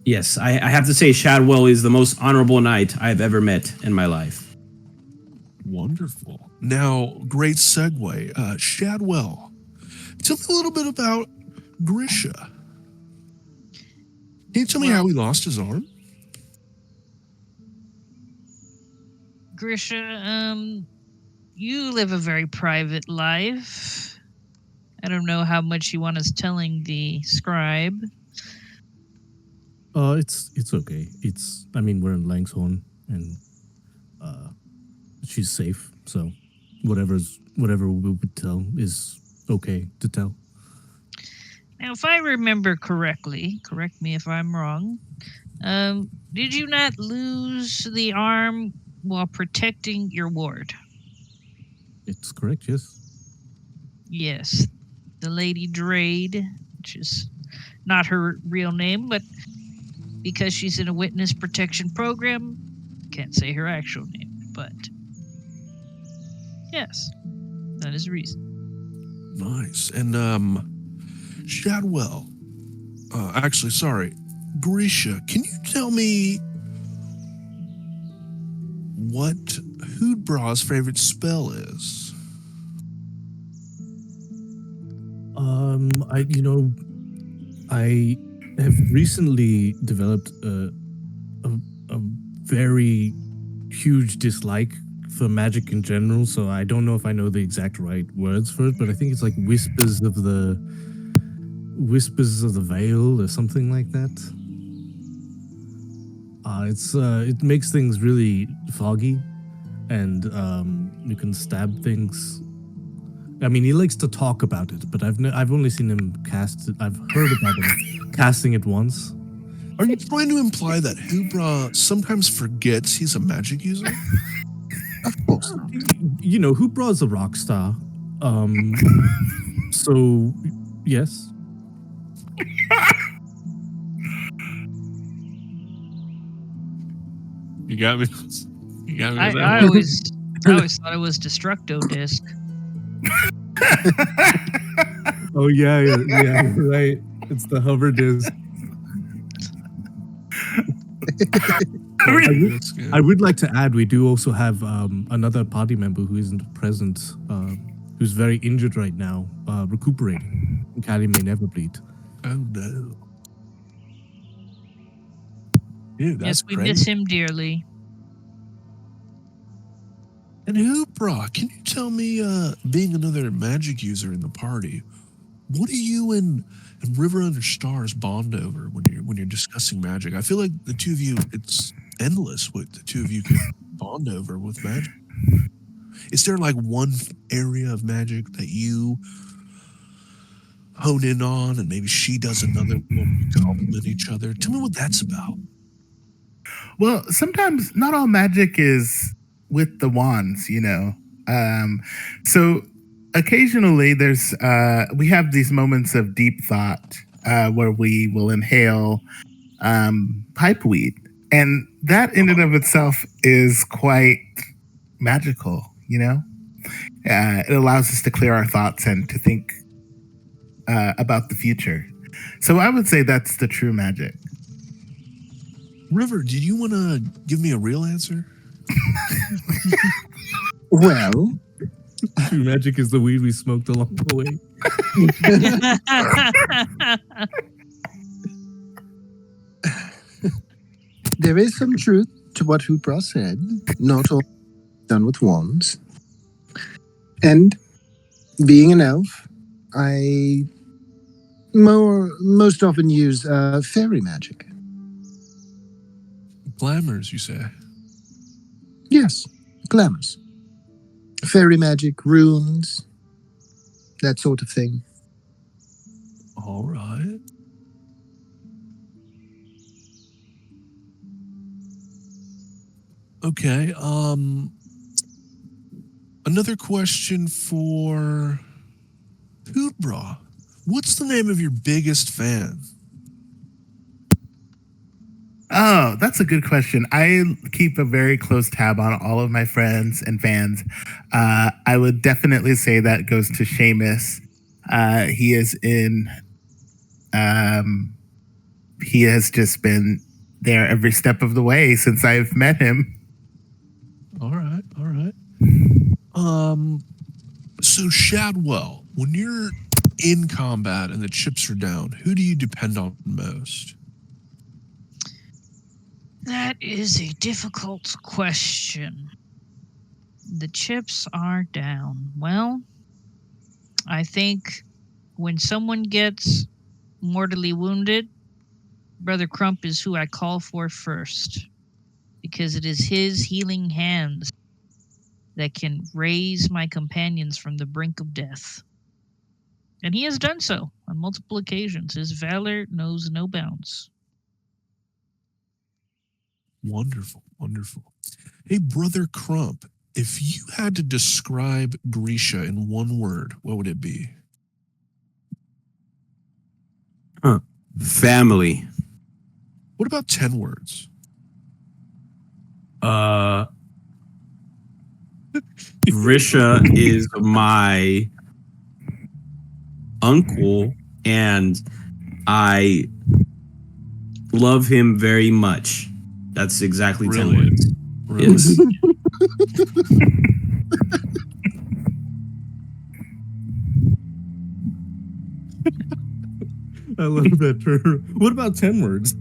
Yes, I have to say Shadwell is the most honorable knight I've ever met in my life. Wonderful. Now, great segue. Shadwell, tell me a little bit about Grisha. Can you tell me how he lost his arm? Grisha, you live a very private life. I don't know how much you want us telling the scribe. It's okay. We're in Langshorn and she's safe, so whatever we would tell is okay to tell. Now, if I remember correctly, correct me if I'm wrong, did you not lose the arm while protecting your ward? It's correct, yes. Yes. The Lady Drade, which is not her real name, but because she's in a witness protection program, can't say her actual name, but yes, that is the reason. Nice. And Shadwell, Grisha, can you tell me what Hootbra's favorite spell is? I have recently developed a very huge dislike for magic in general, so I don't know if I know the exact right words for it, but I think it's like whispers of the veil or something like that. It makes things really foggy, and you can stab things I mean, he likes to talk about it, but I've only seen him cast it. I've heard about him casting it once. Are you trying to imply that Hootbra sometimes forgets he's a magic user? Of course not. You know, Hootbra is a rock star. So, yes. You got me. You got me. with that I one. always thought it was Destructo Disc. Oh, yeah, right. It's the hover disc. That's good. I would like to add, we do also have another party member who isn't present, who's very injured right now, recuperating. Callie may never bleed. Oh no. Dude, that's Yes, we crazy. miss him dearly. And Hootbra, can you tell me, being another magic user in the party, what do you and River Under Stars bond over when you're discussing magic? I feel like the two of you, it's endless what the two of you can bond over with magic. Is there like one area of magic that you hone in on, and maybe she does another one, you complement each other? Tell me what that's about. Well, sometimes not all magic is with the wands, you know. So occasionally there's we have these moments of deep thought where we will inhale pipeweed, and that in and of itself is quite magical, you know. It allows us to clear our thoughts and to think about the future. So I would say that's the true magic. River, did you want to give me a real answer? Well, True magic is the weed we smoked along the way. there is some truth to what Hootbra said. Not all done with wands. And being an elf, I most often use fairy magic. Glamours, you say? Yes, glamours. Fairy magic, runes, that sort of thing. All right. Okay. Another question for Hootbra. What's the name of your biggest fan? Oh, that's a good question. I keep a very close tab on all of my friends and fans. I would definitely say that goes to Seamus. He is in. He has just been there every step of the way since I've met him. All right. All right. So Shadwell, when you're in combat and the chips are down, who do you depend on most? That is a difficult question. The chips are down. Well, I think when someone gets mortally wounded, Brother Crump is who I call for first, because it is his healing hands that can raise my companions from the brink of death. And he has done so on multiple occasions. His valor knows no bounds. Wonderful. Wonderful. Hey, Brother Crump, if you had to describe Grisha in one word, what would it be? Family. What about 10 words? Risha is my uncle, and I love him very much. That's exactly 10 Brilliant. words. Brilliant. Yes. I love that term. What about 10 words?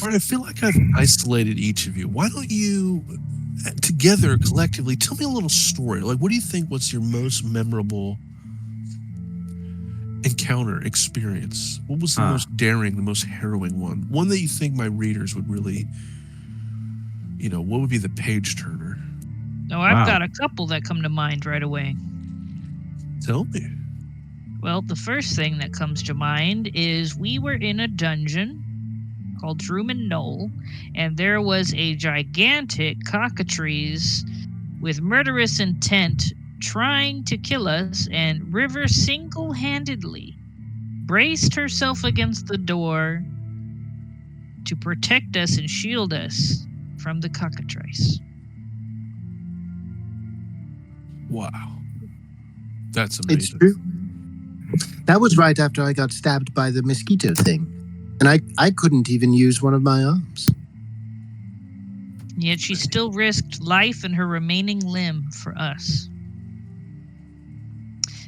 All right, I feel like I've isolated each of you. Why don't you, together, collectively, tell me a little story? Like, what do you think? What's your most memorable encounter, experience? What was the most daring, the most harrowing one? One that you think my readers would really, what would be the page turner? Oh, I've Wow. got a couple that come to mind right away. Tell me. Well, the first thing that comes to mind is we were in a dungeon called Truman Knoll, and there was a gigantic cockatrice with murderous intent trying to kill us, and River single-handedly braced herself against the door to protect us and shield us from the cockatrice. Wow. That's It's amazing. true. That was right after I got stabbed by the mosquito thing. And I couldn't even use one of my arms. Yet she still risked life and her remaining limb for us.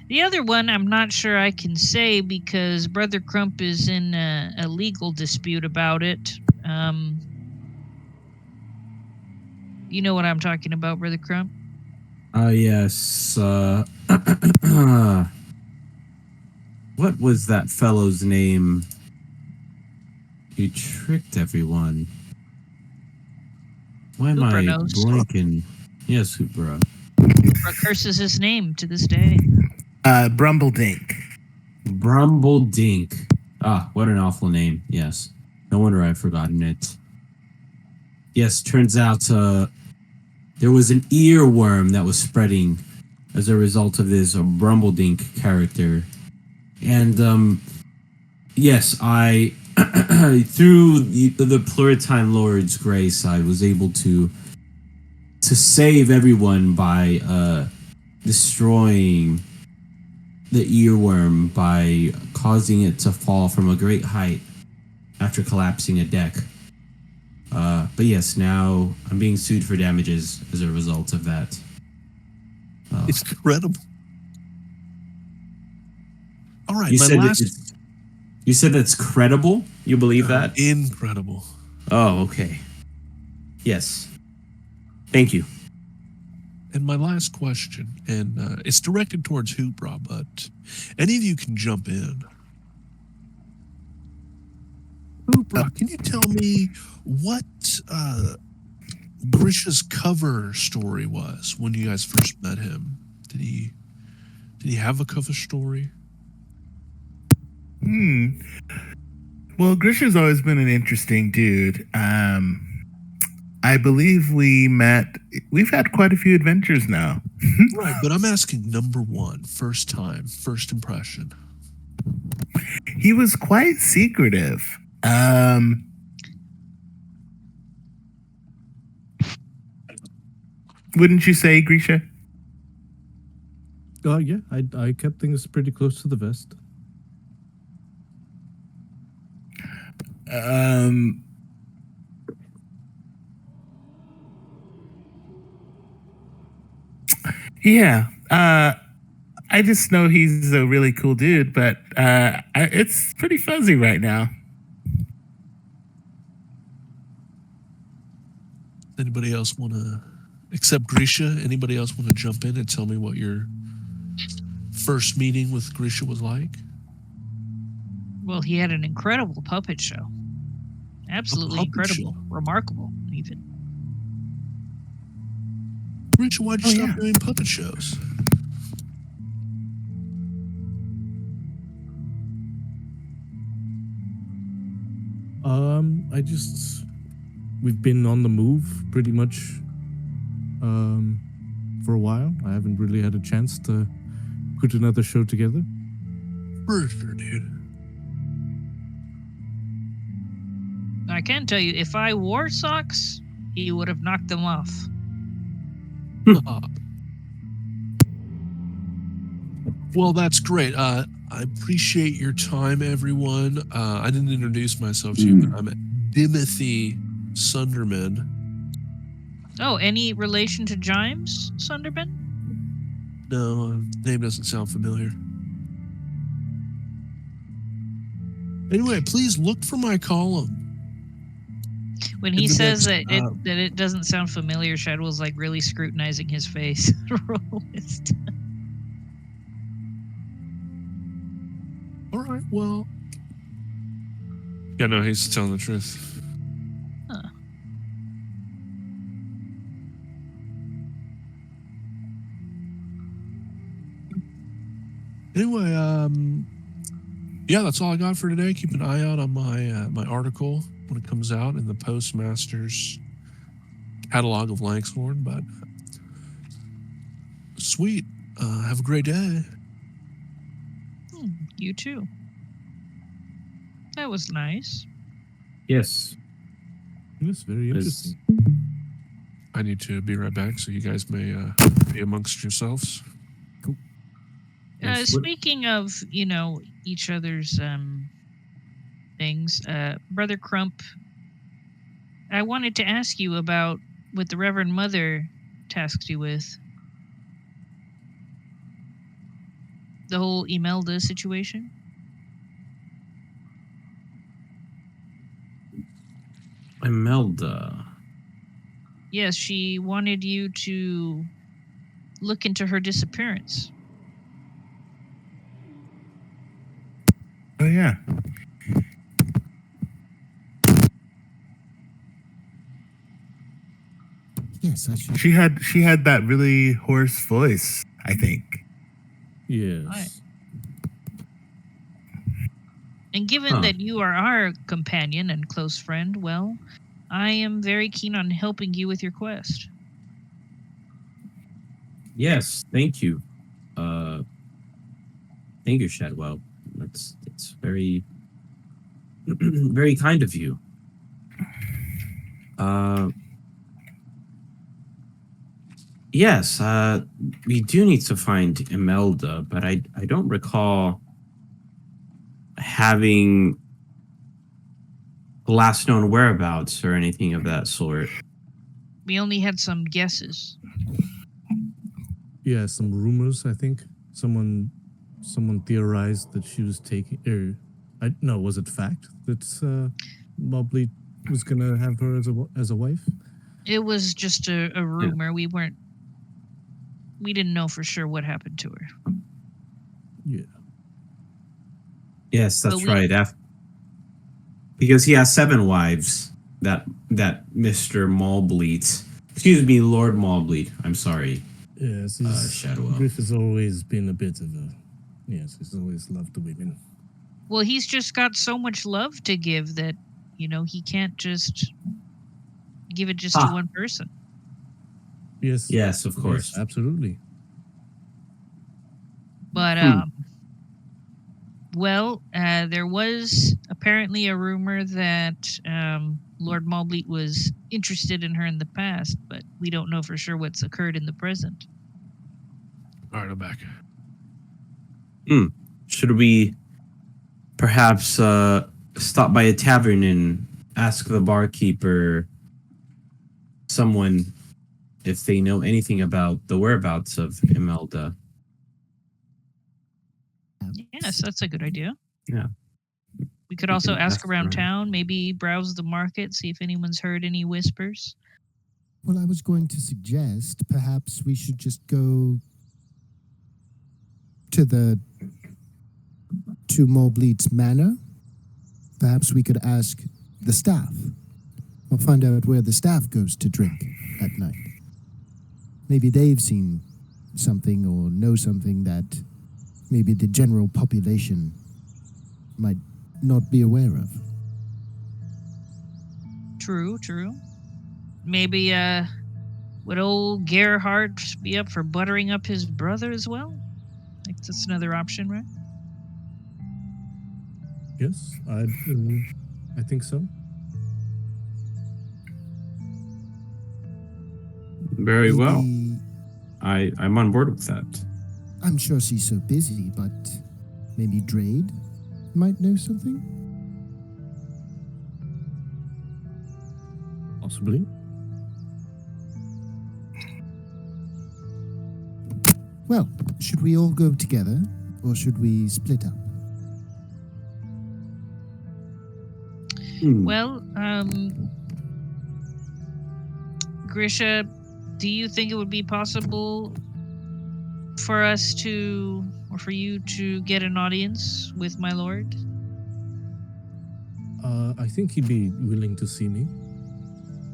The other one I'm not sure I can say because Brother Crump is in a legal dispute about it. You know what I'm talking about, Brother Crump? Yes. What was that fellow's name? He tricked everyone. Why am Hootbra I knows. blanking? Yes, Hootbra. Hootbra curses his name to this day. Brumbeldink. Brumbeldink. Ah, what an awful name. Yes. No wonder I've forgotten it. Yes, turns out there was an earworm that was spreading as a result of this Brumbeldink character. And yes, I through the Pluritine Lord's grace, I was able to save everyone by destroying the earworm by causing it to fall from a great height after collapsing a deck. But yes, now I'm being sued for damages as a result of that. It's incredible. All right, You my said last... you said that's credible? You believe that? Incredible. Oh, okay. Yes. Thank you. And my last question, and it's directed towards Hootbra, but any of you can jump in. Hootbra, can you tell me what Grisha's cover story was when you guys first met him? Did he have a cover story? Well, Grisha's always been an interesting dude. I believe we've had quite a few adventures now. Right, but I'm asking number one, first time, first impression. He was quite secretive. Wouldn't you say, Grisha? Yeah, I kept things pretty close to the vest. Yeah. I just know he's a really cool dude, but it's pretty fuzzy right now. Anybody else want to, except Grisha, anybody else want to jump in and tell me what your first meeting with Grisha was like? Well, he had an incredible puppet show. Absolutely puppet incredible. show? Remarkable, even. Grisha, why'd you stop doing puppet shows? We've been on the move pretty much for a while. I haven't really had a chance to put another show together. For sure, dude. I can tell you, if I wore socks, he would have knocked them off. Well, that's great. I appreciate your time, everyone. I didn't introduce myself to you, but I'm Dimothy Sunderman. Oh, any relation to Jimes Sunderman? No, name doesn't sound familiar. Anyway, please look for my column. When he In the says next, that it doesn't sound familiar, Shadwell's like really scrutinizing his face. All right, well. Yeah, no, he's telling the truth. Huh. Anyway, yeah, that's all I got for today. Keep an eye out on my article when it comes out in the postmaster's catalog of Langsford. But sweet. Have a great day. You too. That was nice. Yes. It's very It's- interesting. I need to be right back, so you guys may be amongst yourselves. Yes, what- Speaking of, each other's things, Brother Crump, I wanted to ask you about what the Reverend Mother tasked you with. The whole Imelda situation. Imelda. Yes, she wanted you to look into her disappearance. Oh yeah. Yes, I should. She had that really hoarse voice, I think. Yes. Right. And given Huh. that you are our companion and close friend, well, I am very keen on helping you with your quest. Yes, thank you. Thank you, Shadwell. It's very very kind of you. Yes, we do need to find Imelda, but I don't recall having last known whereabouts or anything of that sort. We only had some guesses. Yeah, some rumors. I think someone theorized that she was taking. Was it fact that Mobley was gonna have her as a wife? It was just a rumor. We didn't know for sure what happened to her. Yeah. Yes, that's But right. Because he has 7 wives. That Mr. Malbleet. Excuse me, Lord Malbleet. I'm sorry. Yes. Shadwell. Griff has always been a bit of a. Yes, he's always loved the women. Well, he's just got so much love to give that, he can't just give it just to one person. Yes. Yes, of course. Yes, absolutely. But there was apparently a rumor that Lord Malbleet was interested in her in the past, but we don't know for sure what's occurred in the present. All right, I'm back. Should we perhaps stop by a tavern and ask the barkeeper, someone, if they know anything about the whereabouts of Imelda? Yes, that's a good idea. Yeah. We could also ask ask around around. town, maybe browse the market, see if anyone's heard any whispers. Well, I was going to suggest perhaps we should just go to Morbleed's manor. Perhaps we could ask the staff. Or find out where the staff goes to drink at night. Maybe they've seen something or know something that maybe the general population might not be aware of. True. Maybe would old Gerhardt be up for buttering up his brother as well? Like that's another option, right? Yes, I think so. Very well. Maybe- I'm on board with that. I'm sure she's so busy, but maybe Drade might know something? Possibly. Well, should we all go together, or should we split up? Well, Grisha, do you think it would be possible for us to, or for you to get an audience with my lord? I think he'd be willing to see me.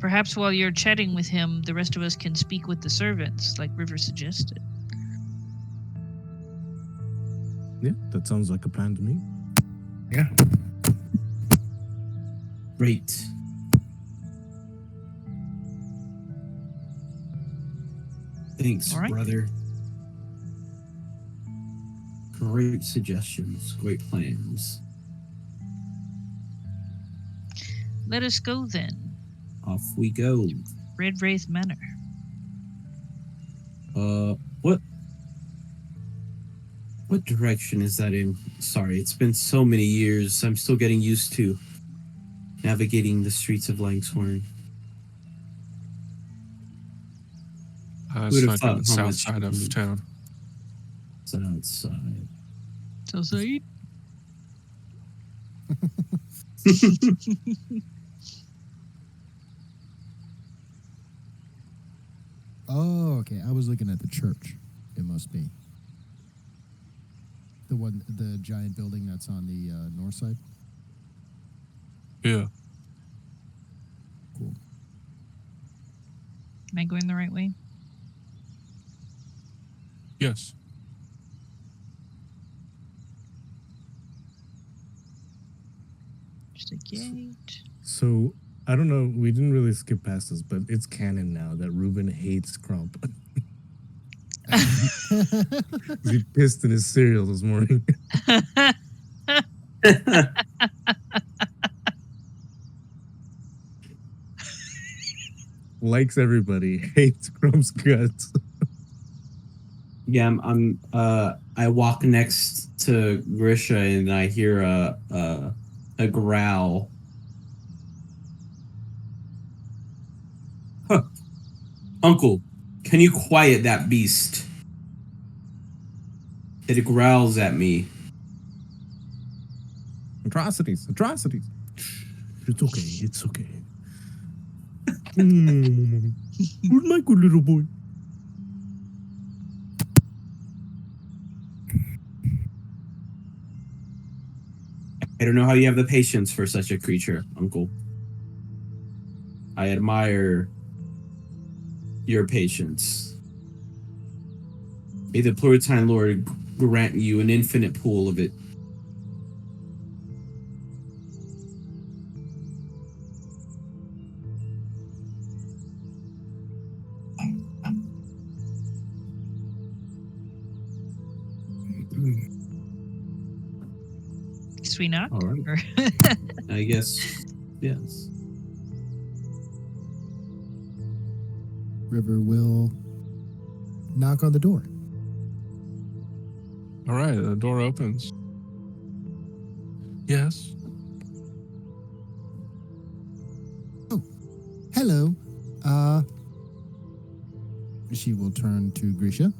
Perhaps while you're chatting with him, the rest of us can speak with the servants, like River suggested. Yeah, that sounds like a plan to me. Yeah. Great. Thanks, All right. brother. Great suggestions. Great plans. Let us go then. Off we go. Red Wraith Manor. What direction is that in? Sorry, it's been so many years. I'm still getting used to navigating the streets of Langshorn. It's Who'd have like thought on the how south much side of town. It's outside. So sweet. Oh, okay. I was looking at the church. It must be the giant building that's on the north side. Yeah. Cool. Am I going the right way? Yes. Just a gate. So I don't know. We didn't really skip past this, but it's canon now that Ruben hates Crump. He pissed in his cereal this morning. Likes everybody, hates Crump's guts. Yeah, I walk next to Grisha and I hear a growl. Huh. Uncle, can you quiet that beast? It growls at me. Atrocities. It's okay. It's okay. Where's my good little boy? I don't know how you have the patience for such a creature, Uncle. I admire your patience. May the Pluralitine Lord grant you an infinite pool of it. Guess we knock? All right. Or- I guess, yes. River will knock on the door. All right, the door opens. Yes. Hello. She will turn to Grisha.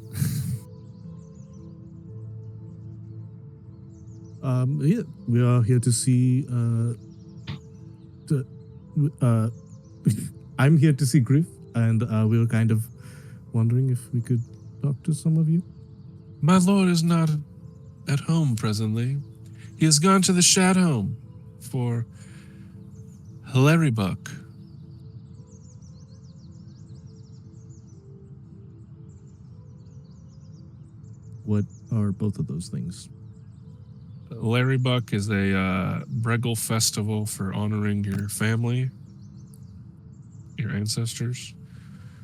Yeah, we are here to see. I'm here to see Griff, and we were kind of wondering if we could talk to some of you. My lord is not at home presently. He has gone to the Shad home for Hilarybuck. What are both of those things? Hilarybuck is a Bregel festival for honoring your family, your ancestors.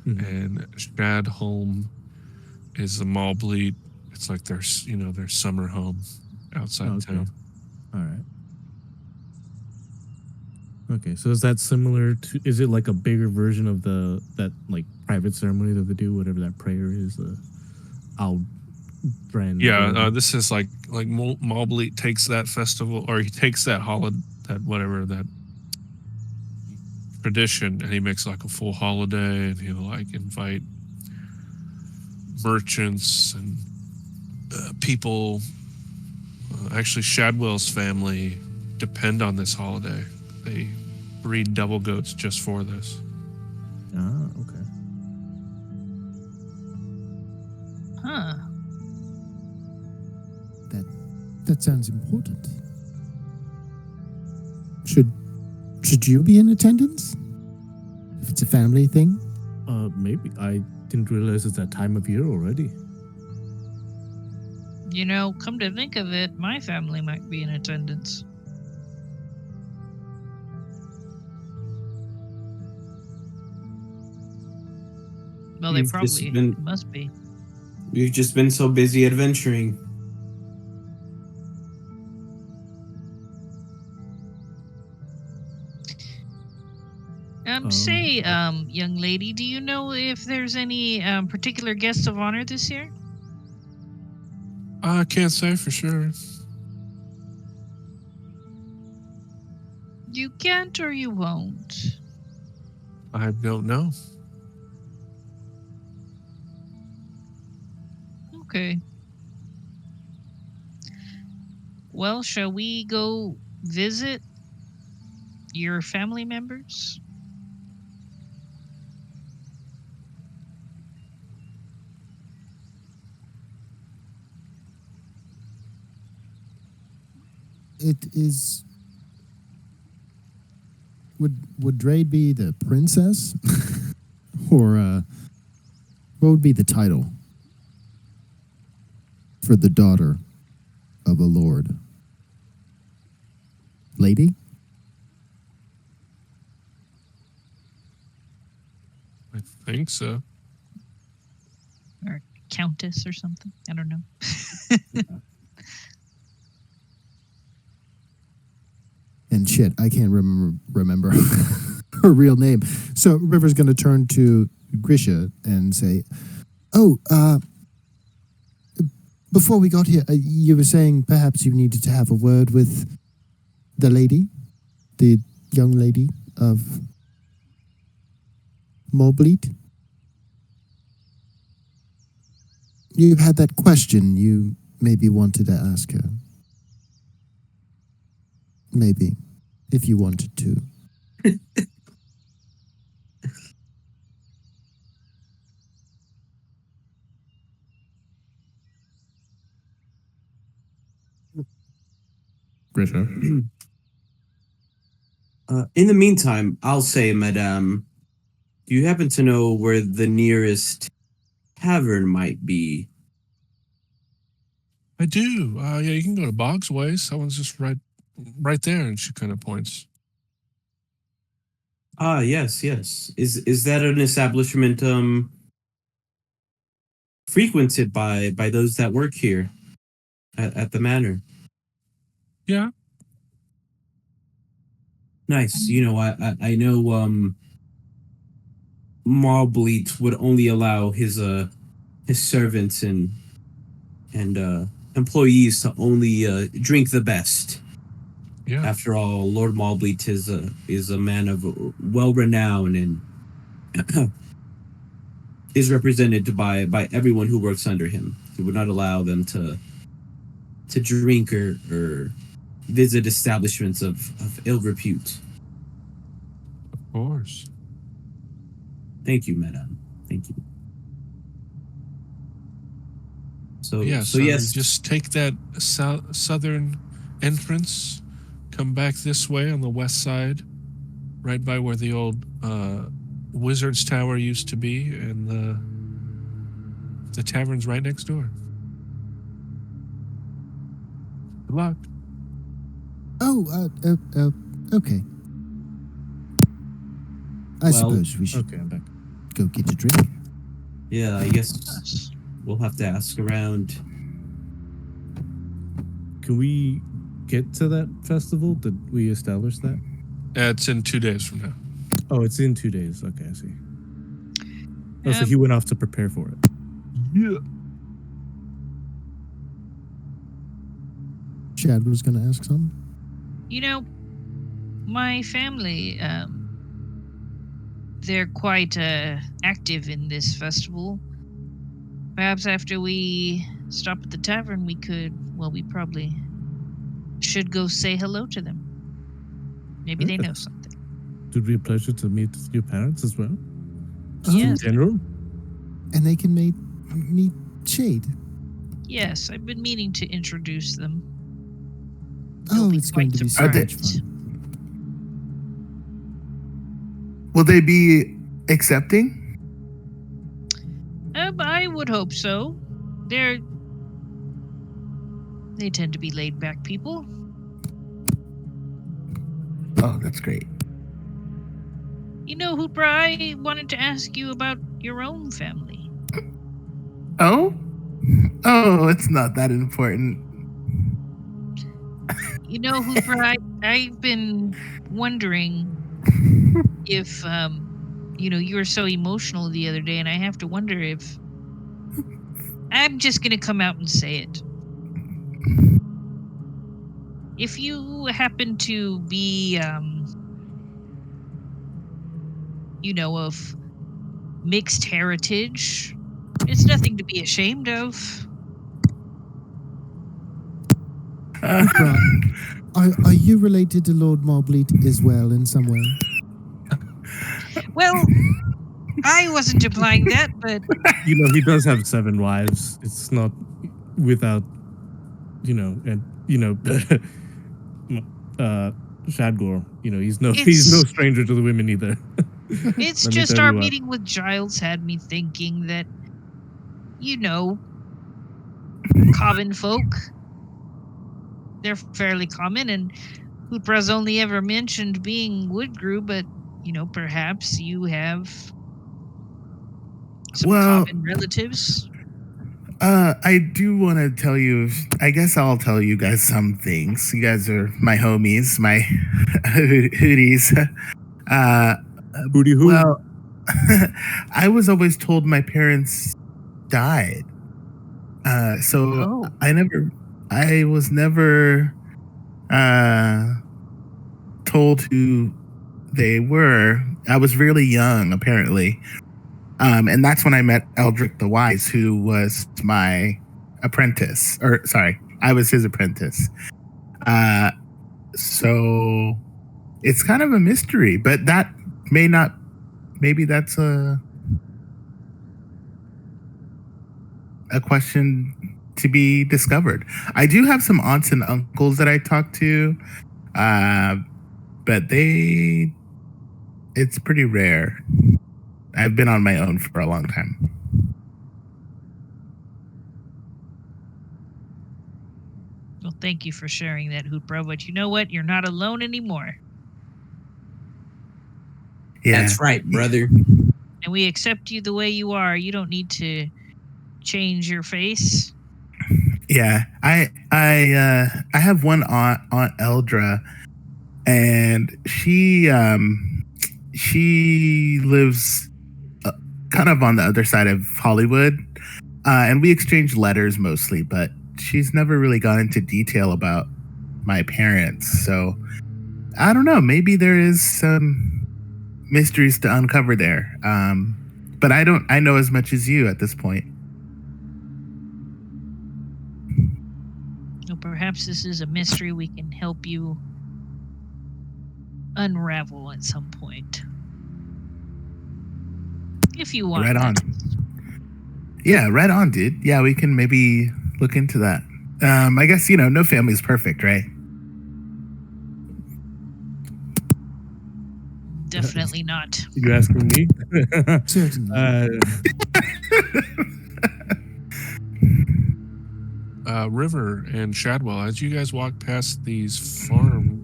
Mhm. And Shad home is a Malbleet. It's like their summer home outside Okay. town. All right. Okay, so is that similar to? Is it like a bigger version of that like private ceremony that they do, whatever that prayer is? Al brand. Yeah, this is like Malbleet takes that festival, or he takes that holiday, that tradition, and he makes like a full holiday, and he'll like invite merchants and people. Actually, Shadwell's family depend on this holiday. They breed double goats just for this. Okay. Huh. That sounds important. Should you be in attendance? If it's a family thing? Maybe I didn't realize it's that time of year already. You know, come to think of it, my family might be in attendance. Well, they You've just probably been- must be. You've just been so busy adventuring. Say, young lady, do you know if there's any particular guests of honor this year? I can't say for sure. You can't or you won't. I don't know. Okay. Well, shall we go visit your family members? It is. Would Drade be the princess, or what would be the title for the daughter of a lord? Lady? I think so. Or countess or something? I don't know. And shit, I can't remember her real name. So River's going to turn to Grisha and say, "Oh, before we got here, you were saying perhaps you needed to have a word with the lady, the young lady of Morbleed. You had that question you maybe wanted to ask her. Maybe, if you wanted to." Grisha. In the meantime, I'll say, Madame, do you happen to know where the nearest tavern might be? I do. Yeah, you can go to Boggs Ways. That one's just right there, and she kind of points. Ah, yes. Is that an establishment frequented by those that work here at the manor? Yeah. Nice. You know, I know Marbleet would only allow his servants and employees to only drink the best. Yeah. After all, Lord Marbleet is a man of well renown and is represented by everyone who works under him. He would not allow them to drink or visit establishments of ill repute. Of course. Thank you, Madame. Thank you. So Yes. yes, Just take that southern entrance. Come back this way on the west side, right by where the old Wizard's Tower used to be, and the tavern's right next door. Good luck. Oh, okay. I suppose we should Okay, I'm back. go get a drink. Yeah, I guess we'll have to ask around. Can we get to that festival? Did we establish that? It's in 2 days from now. Oh, it's in 2 days. Okay, I see. Oh, so he went off to prepare for it. Yeah. Shad was going to ask something. You know, my family, they're quite active in this festival. Perhaps after we stop at the tavern, we probably should go say hello to them. Maybe they know something. It would be a pleasure to meet your parents as well. Yes. In general. And they can meet Shade. Yes, I've been meaning to introduce them. Oh, be it's going quite to be so much surprised. fun. Will they be accepting? I would hope so. They're They tend to be laid back people. Oh, that's great. You know, Hootbra, I wanted to ask you about your own family. Oh? Oh, it's not that important. You know, Hootbra, I've been wondering if, you were so emotional the other day, and I have to wonder if... I'm just going to come out and say it. If you happen to be, of mixed heritage, it's nothing to be ashamed of. Hootbra, are you related to Lord Marbleet as well in some way? Well, I wasn't implying that, but He does have 7 wives. It's not without, and Shadgor. He's no It's- stranger to the women either. it's Let me just tell our you what. meeting with Giles had me thinking that, common folk, they're fairly common, and Hootbra's only ever mentioned being Woodgrew, but, perhaps you have some Well, common relatives. I do want to tell you, I guess I'll tell you guys some things. You guys are my homies, my hooties. Hootie hoo. Well, I was always told my parents died. So Oh. I was never told who they were. I was really young, apparently. And that's when I met Eldrick the Wise, who was my apprentice. Or, sorry, I was his apprentice. So it's kind of a mystery, but that may not, maybe that's a question to be discovered. I do have some aunts and uncles that I talk to, but it's pretty rare. I've been on my own for a long time. Well, thank you for sharing that, Hootbra, but you know what? You're not alone anymore. Yeah. That's right, brother. And we accept you the way you are. You don't need to change your face. Yeah, I have one aunt Eldra, and she lives kind of on the other side of Hollywood, and we exchange letters mostly, but she's never really gone into detail about my parents. So I don't know. Maybe there is some mysteries to uncover there. But I know as much as you at this point. Well, perhaps this is a mystery we can help you unravel at some point. If you want. Right on. Yeah, right on, dude. Yeah, we can maybe look into that. I guess, no family's perfect, right? Definitely not. You asking me? Certainly. River and Shadwell, as you guys walk past these farms,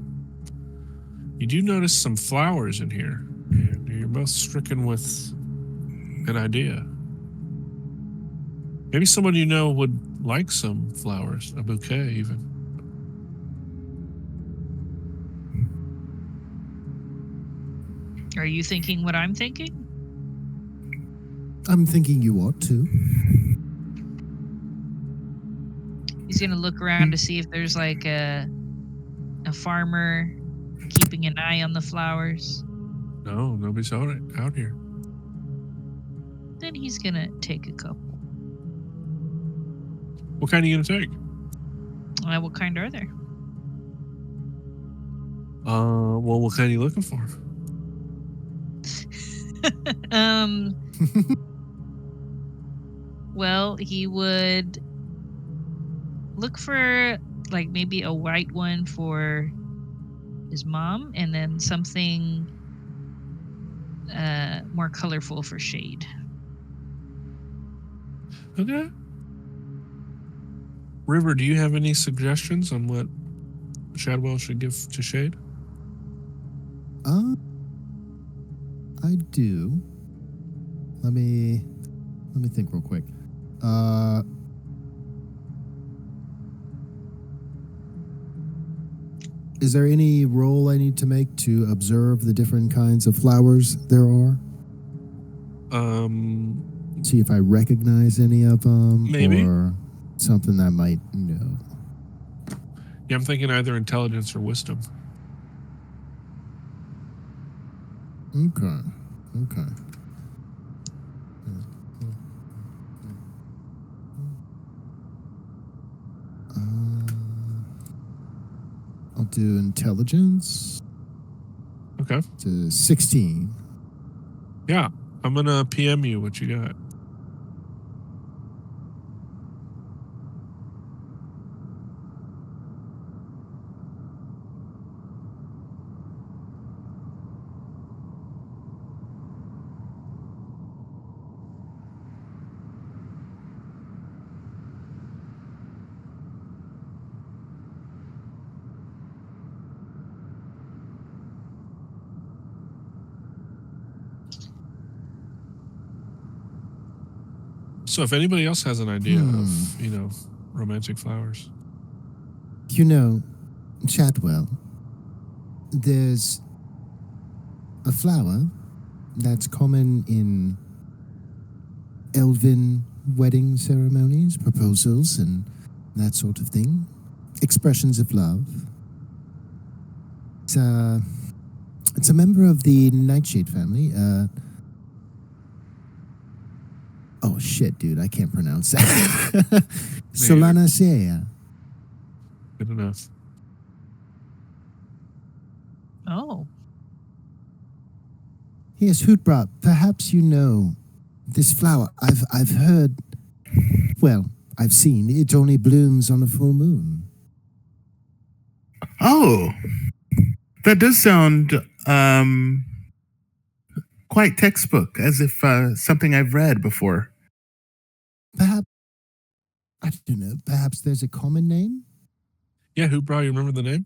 you do notice some flowers in here. And you're both stricken with an idea. Maybe someone you know would like some flowers, a bouquet even. Are you thinking what I'm thinking? I'm thinking you ought to. He's going to look around to see if there's like a farmer keeping an eye on the flowers. No, nobody's out here. Then he's going to take a couple. What kind are you gonna take? What kind are there? Well, what kind are you looking for? Well, he would look for like maybe a white one for his mom, and then something more colorful for Shade. Okay. River, do you have any suggestions on what Shadwell should give to Shade? I do. Let me think real quick. Is there any roll I need to make to observe the different kinds of flowers there are? See if I recognize any of them. Maybe. Or something I might know. Yeah, I'm thinking either intelligence or wisdom. Okay. I'll do intelligence. Okay. To 16. Yeah, I'm gonna PM you what you got. So if anybody else has an idea of, romantic flowers. Shadwell, there's a flower that's common in elven wedding ceremonies, proposals, and that sort of thing. Expressions of love. It's a member of the Nightshade family. Oh shit, dude, I can't pronounce that. Solanaceae. Good enough. Oh. Yes, Hootbra, perhaps you know this flower. I've heard, well, I've seen it only blooms on a full moon. Oh, that does sound quite textbook, as if something I've read before. Perhaps, I don't know, perhaps there's a common name? Yeah, Hootbra, you remember the name?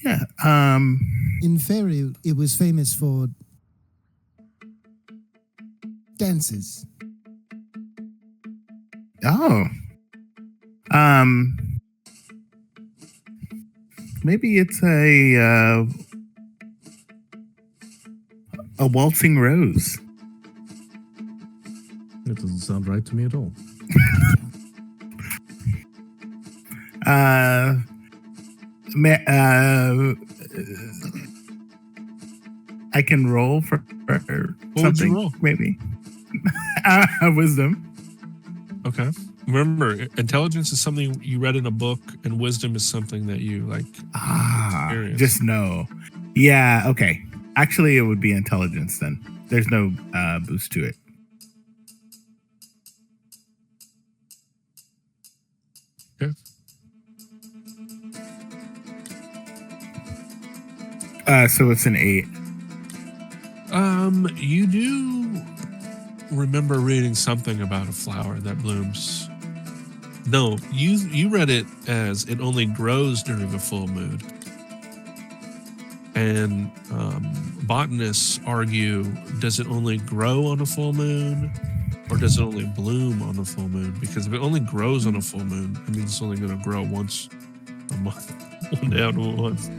Yeah. In Fairy, it was famous for dances. Oh. Maybe it's a waltzing rose. That doesn't sound right to me at all. I can roll for What would you something, roll? maybe. Wisdom. Okay. Remember, intelligence is something you read in a book, and wisdom is something that you experience. Just know. Yeah, okay. Actually, it would be intelligence then. There's no boost to it. Okay. So it's an 8. You do remember reading something about a flower that blooms. No, you read it as it only grows during a full moon. And botanists argue, does it only grow on a full moon, or does it only bloom on a full moon? Because if it only grows on a full moon, it means it's only going to grow once a month, one day out of a month.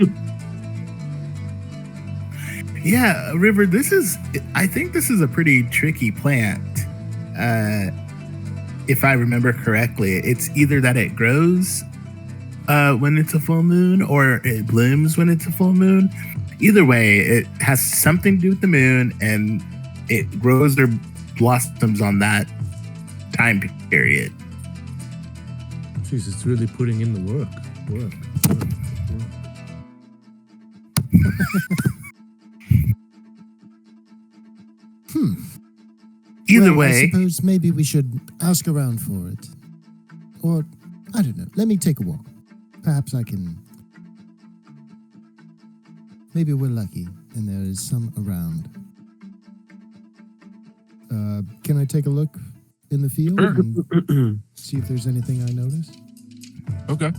Yeah, River, I think this is a pretty tricky plant. If I remember correctly, it's either that it grows when it's a full moon, or it blooms when it's a full moon. Either way, it has something to do with the moon, and it grows or blossoms on that time period. Jeez, it's really putting in the work. Either Well, way, I suppose maybe we should ask around for it. Or, I don't know, let me take a walk. Perhaps I can... Maybe we're lucky and there is some around. Can I take a look in the field Sure. and see if there's anything I notice? Okay.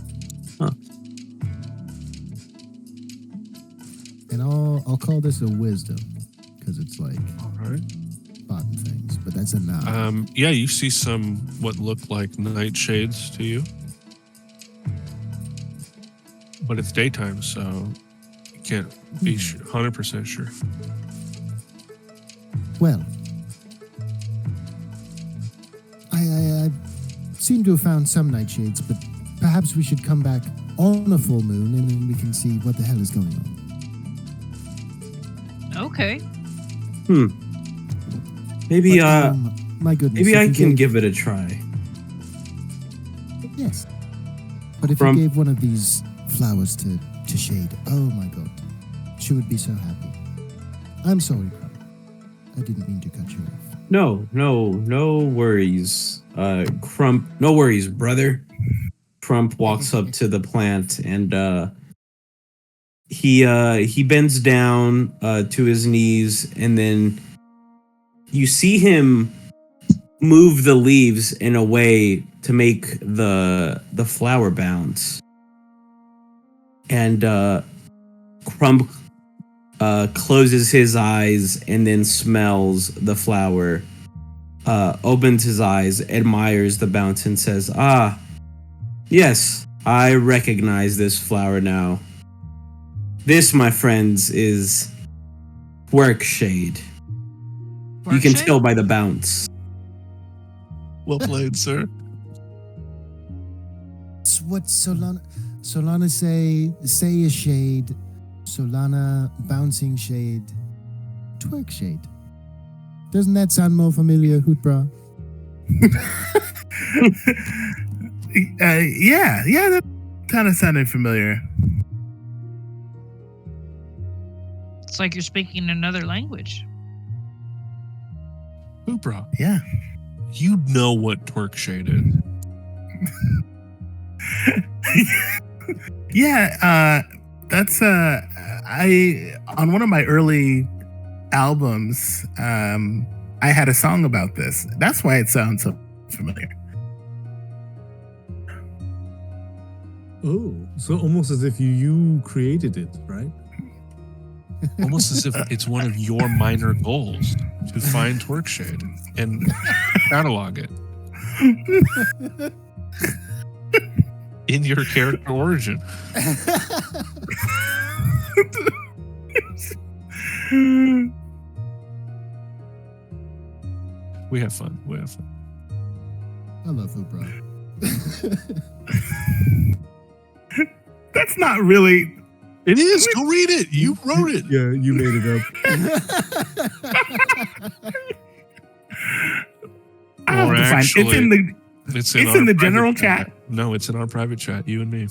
And I'll call this a wisdom because it's like All right. spotting things, but that's a 9. Yeah, you see some what look like nightshades to you, but it's daytime, so you can't be 100% sure. Well, I seem to have found some nightshades, but perhaps we should come back on a full moon and then we can see what the hell is going on. Okay. Maybe But, my goodness. maybe if I you can gave- give it a try. Yes. But if From- you gave one of these flowers to Shade, oh my god, she would be so happy. I'm sorry, Crump. I didn't mean to cut you off. No worries. Crump, no worries, brother. Crump walks up to the plant and he bends down to his knees, and then you see him move the leaves in a way to make the flower bounce. And Crump closes his eyes and then smells the flower, opens his eyes, admires the bounce, and says, "Ah, yes, I recognize this flower now. This, my friends, is workshade. You can Workshade? tell by the bounce." Well played, sir. It's what Solana say a shade. Solana bouncing shade. Twerk shade. Doesn't that sound more familiar, Hootbra? Yeah, that kind of sounded familiar. It's like you're speaking another language. Hoopra, Yeah. you know what twerk shade is. Yeah, that's I on one of my early albums, I had a song about this. That's why it sounds so familiar. Oh, so almost as if you created it, right? Almost as if it's one of your minor goals to find twerk shade and catalog it in your character origin. We have fun. I love Hootbra. That's not really. It is. Go read it. You wrote it. Yeah, you made it up. I have Or to find. actually, It's in the. It's It's our in the private general chat. No, it's in our private chat. You and me.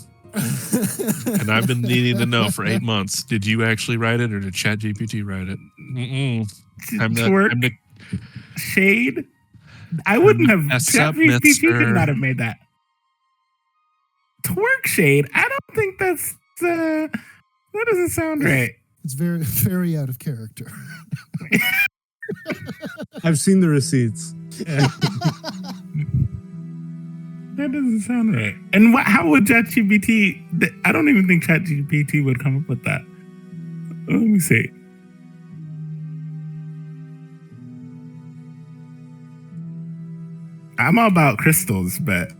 And I've been needing to know for 8 months. Did you actually write it, or did ChatGPT write it? Mm-mm. Twerk shade. I wouldn't have. mess up, ChatGPT mister. could not have made that. Twerk shade. I don't think that's. That doesn't sound right. It's very, very out of character. I've seen the receipts. Yeah. That doesn't sound right. And how would ChatGPT? I don't even think ChatGPT would come up with that. Let me see. I'm all about crystals, but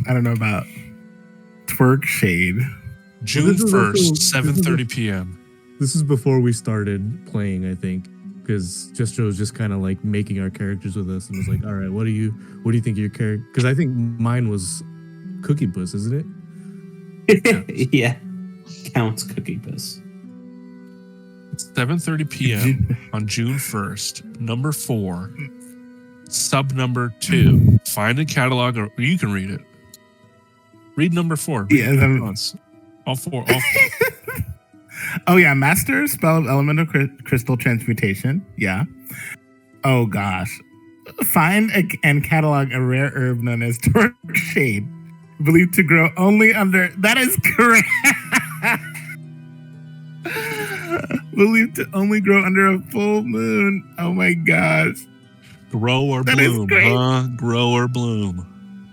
I don't know about twerk shade. June this is also- 1st, this is 7:30 p.m. This is before we started playing, I think, because Jestro was just kind of like making our characters with us and was like, "All right, what do you think your character?" Because I think mine was Cookie Puss, isn't it? Yeah. Counts Cookie Puss. 7:30 p.m. on June 1st. Number 4, sub number 2. Find a catalog, or you can read it. Read number 4. Read Yeah, it that- once. All four. Oh yeah, master spell of elemental crystal transmutation. Yeah. Oh gosh. Find and catalog a rare herb known as twerk shade, believed to grow only under. That is correct. Believed to only grow under a full moon. Oh my gosh. Grow or That is bloom, great. huh? Grow or bloom.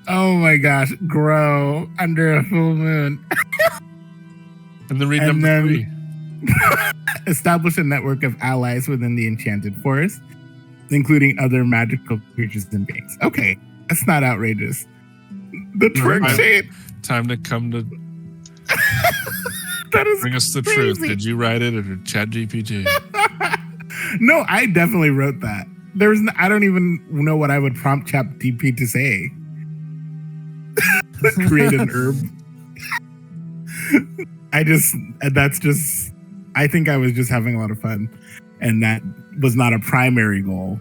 Oh my gosh, grow under a full moon. And then read And number then- 3. Establish a network of allies within the enchanted forest, including other magical creatures and beings. Okay, that's not outrageous. The twerk Right. shade. Time to come to That is bring us the truth. crazy. Did you write it or chat GPT? No, I definitely wrote that. I don't even know what I would prompt ChatGPT to say. Create an herb. I think I was just having a lot of fun, and that was not a primary goal.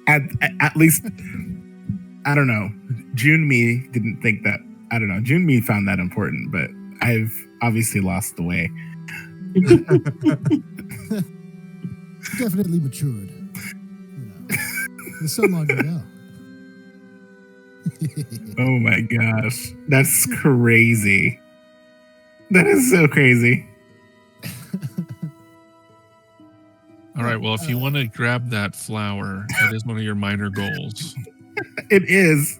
at least, I don't know. June me didn't think that. I don't know. June me found that important, but I've obviously lost the way. Definitely matured. You know, there's so long ago. Oh my gosh, that's crazy. That is so crazy. All right. Well, if you want to grab that flower, that is one of your minor goals. It is.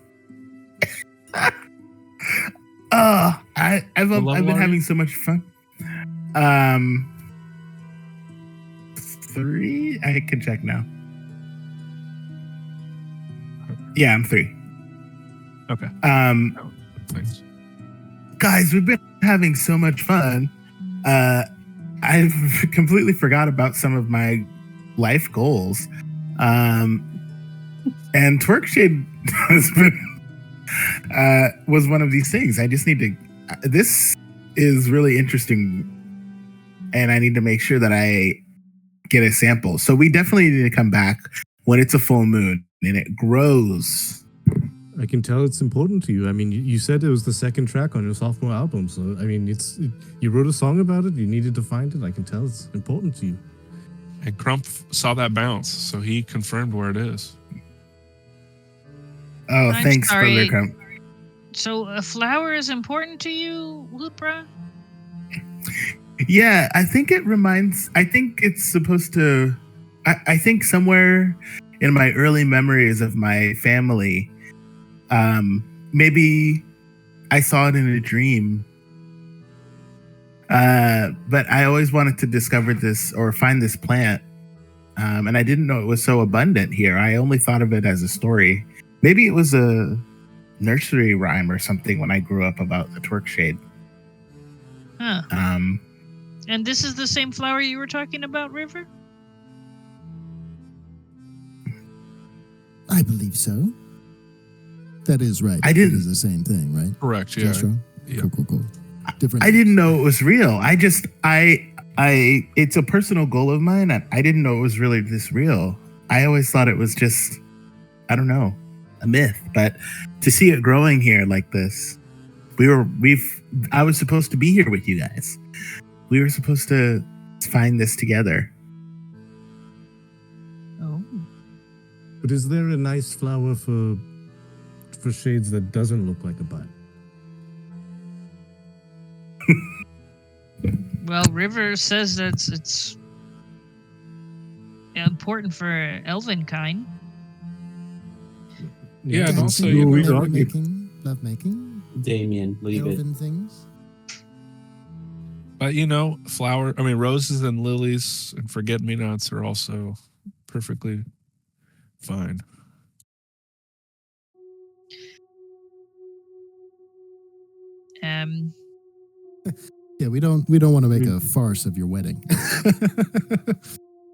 I've level been are having you? so much fun. 3. I can check now. Yeah, I'm 3. Okay. Thanks. Guys, we've been having so much fun. I've completely forgot about some of my life goals. And Twerkshade has been was one of these things. I just need to. This is really interesting, and I need to make sure that I get a sample. So we definitely need to come back when it's a full moon and it grows. I can tell it's important to you. I mean, you said it was the second track on your sophomore album, so I mean, you wrote a song about it. You needed to find it. I can tell it's important to you. And Crump saw that bounce, so he confirmed where it is. Oh, I'm thanks, sorry. Brother Crump. So a flower is important to you, Hootbra? Yeah, I think it's supposed to. I think somewhere in my early memories of my family, maybe I saw it in a dream. But I always wanted to discover this or find this plant. And I didn't know it was so abundant here. I only thought of it as a story. Maybe it was a nursery rhyme or something when I grew up about the twerkshade. Huh. Um, And this is the same flower you were talking about, River? I believe so. That is right. I didn't- It is the same thing, right? Correct. Yeah. Joshua? Yeah. Cool. Different. I didn't know it was real. It's a personal goal of mine. I didn't know it was really this real. I always thought it was just, I don't know, a myth. But to see it growing here like this, I was supposed to be here with you guys. We were supposed to find this together. Oh. But is there a nice flower for shades that doesn't look like a bud? Well, River says that it's important for elven kind. Yeah, and Dancing, also, you know, love making, Damien, leave it. elven things. but roses and lilies and forget-me-nots are also perfectly fine. Yeah, we don't want to make a farce of your wedding.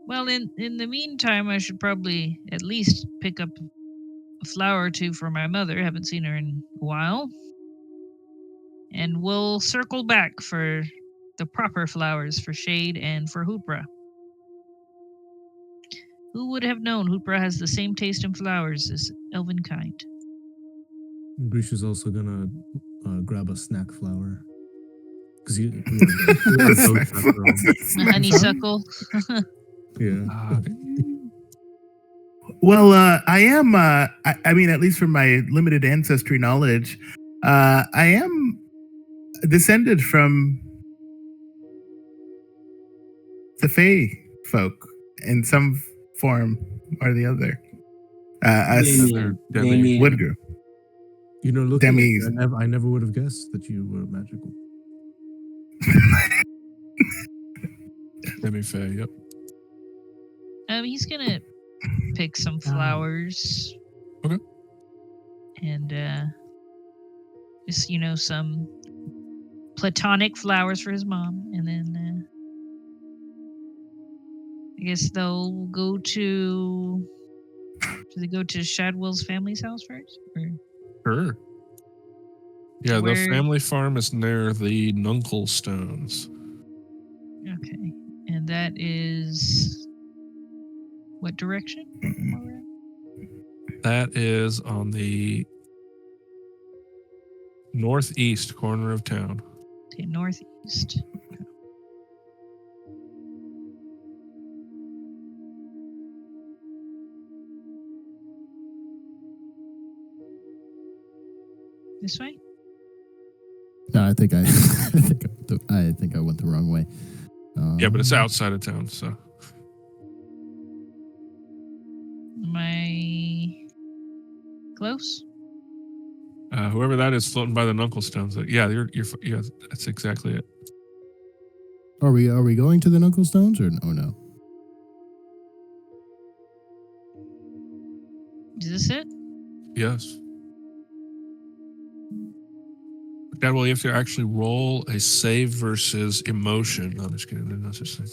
Well, in the meantime, I should probably at least pick up a flower or two for my mother. Haven't seen her in a while. And we'll circle back for the proper flowers for Shade and for Hootbra. Who would have known Hootbra has the same taste in flowers as elven kind? Grisha's also gonna grab a snack flower. Because you A honeysuckle. yeah. Well, I am. I mean, at least from my limited ancestry knowledge, I am descended from the Fae folk in some form. are the other? Damien. Damien. Wood grew. You know, look, at Demi- it, I never would have guessed that you were magical. Demi-Fae, yep. He's gonna pick some flowers. Okay. And just some platonic flowers for his mom, and then I guess they'll go to. Do they go to Shadwell's family's house first? Or? Sure. Yeah, the Where- family farm is near the Nuncle Stones. Okay, and that is what direction? That is on the northeast corner of town. Okay, northeast. This way? No, I think I think I went the wrong way. Yeah, but it's outside of town, so. Am I close? Whoever that is floating by the Nuncle Stones. Yeah, yeah, that's exactly it. Are we going to the Knuckle Stones or no? Is this it? Yes. God, well, you have to actually roll a save versus emotion. No, I'm just kidding. There's no such thing.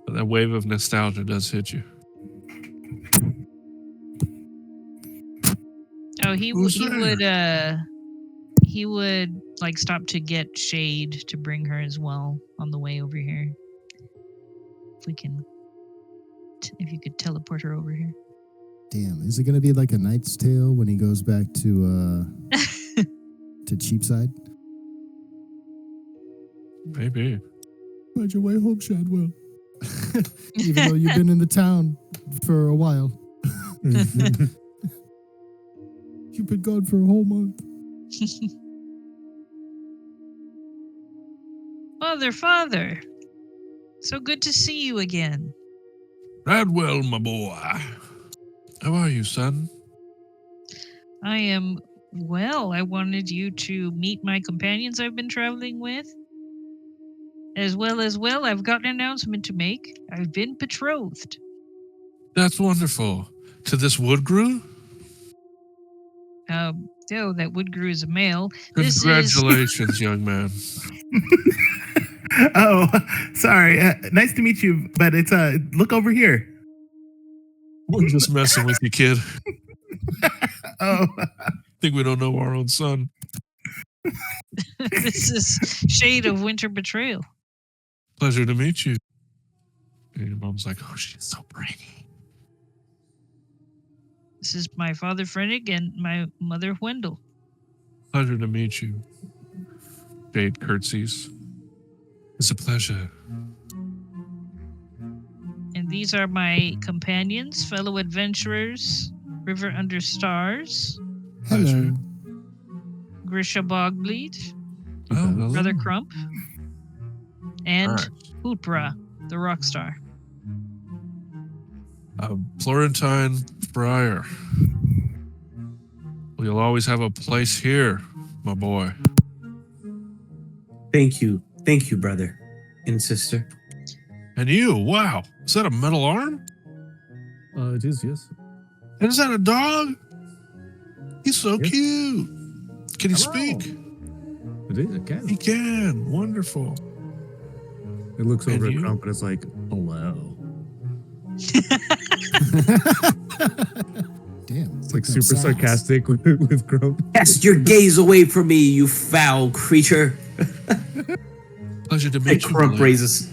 But that wave of nostalgia does hit you. Oh, he Who's would like stop to get shade to bring her as well on the way over here. If you could teleport her over here. Damn, is it gonna be like A Knight's Tale when he goes back to Cheapside? Maybe. Find your way home, Shadwell. Even though you've been in the town for a while. You've been gone for a whole month. Father, so good to see you again. Shadwell, my boy. How are you, son? I am well. I wanted you to meet my companions I've been traveling with. As well, I've got an announcement to make. I've been betrothed. That's wonderful. To this woodgrew? Oh, that woodgrew is a male. This is Congratulations, young man. Oh, sorry. Nice to meet you, but it's look over here. We're just messing with you, kid. Oh, Think we don't know our own son. this is shade of winter betrayal. Pleasure to meet you. And your mom's like, oh, she's so pretty. This is my father Frennig and my mother Wendell. Pleasure to meet you. Jade curtsies. It's a pleasure. And these are my companions, fellow adventurers, River Under Stars, Hello. Grisha Bogbleed, Oh, hello. Brother Crump, and Alright. Hootbra, the rock star. Florentine Friar. Well, you'll always have a place here, my boy. Thank you, brother and sister. And you, wow. Is that a metal arm? It is, yes. And is that a dog? He's so Yes. cute. Can he Hello. speak? It is, it can. He can. Wonderful. It looks over And at you? Crump and it's like, hello. Damn. It's like super sarcastic with Crump. Cast your gaze away from me, you foul creature. Pleasure to And meet you. Crump Blake. raises.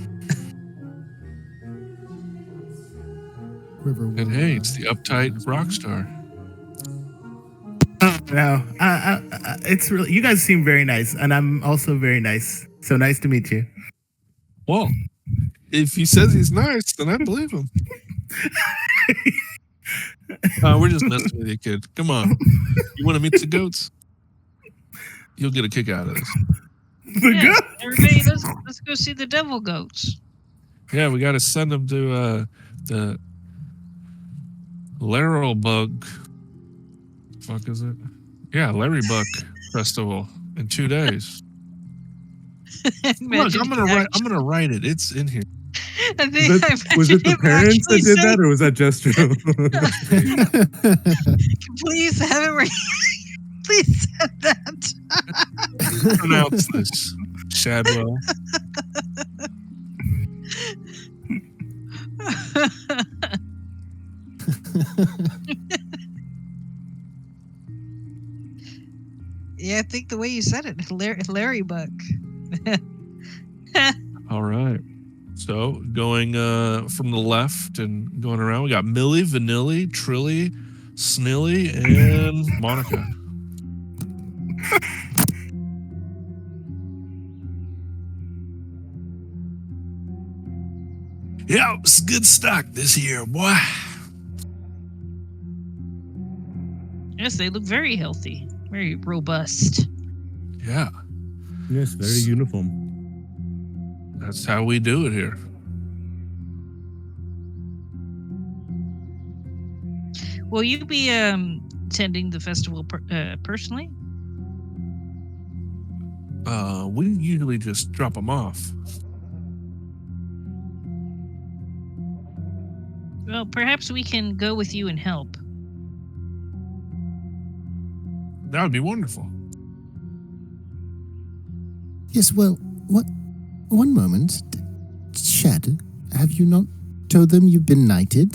River And hey, it's the uptight rock star. oh no. It's really. You guys seem very nice, and I'm also very nice. So nice to meet you. Well, if he says he's nice, then I believe him. We're just messing with you, kid. Come on. You want to meet the goats? You'll get a kick out of this. The Yes, goat. everybody, let's go see the devil goats. Yeah, we got to send them to the Laurel Bug. Fuck is it? Yeah, Larry Buck Festival in 2 days. Look, Imagine I'm gonna write it. It's in here. I think Was it the parents that did that, or was that just true? Please have it where please send that. Pronounce this, Shadwell. Yeah, I think the way you said it, Larry Buck. All right. So going from the left and going around, we got Millie, Vanilli, Trilly, Snilly, and Monica. Yeah, it's good stock this year, boy. Yes, they look very healthy, very robust. Yeah, Yes, very uniform. that's how we do it here. Will you be attending the festival personally? We usually just drop them off. Well, perhaps we can go with you and help. That would be wonderful. Yes, well, what? One moment. Shad, have you not told them you've been knighted?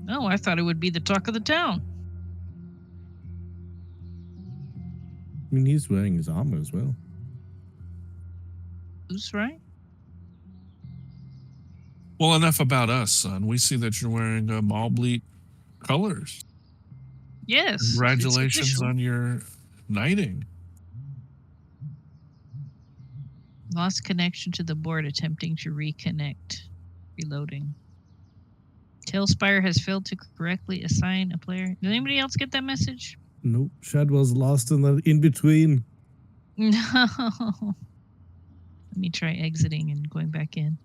Oh, I thought it would be the talk of the town. I mean, he's wearing his armor as well. Who's right? Well, enough about us, son. We see that you're wearing Malbleet colors. Yes. it's Congratulations official. on your knighting. Lost connection to the board, attempting to reconnect. Reloading. Tailspire has failed to correctly assign a player. Did anybody else get that message? Nope, Shadwell's lost in the in between. No. Let me try exiting and going back in.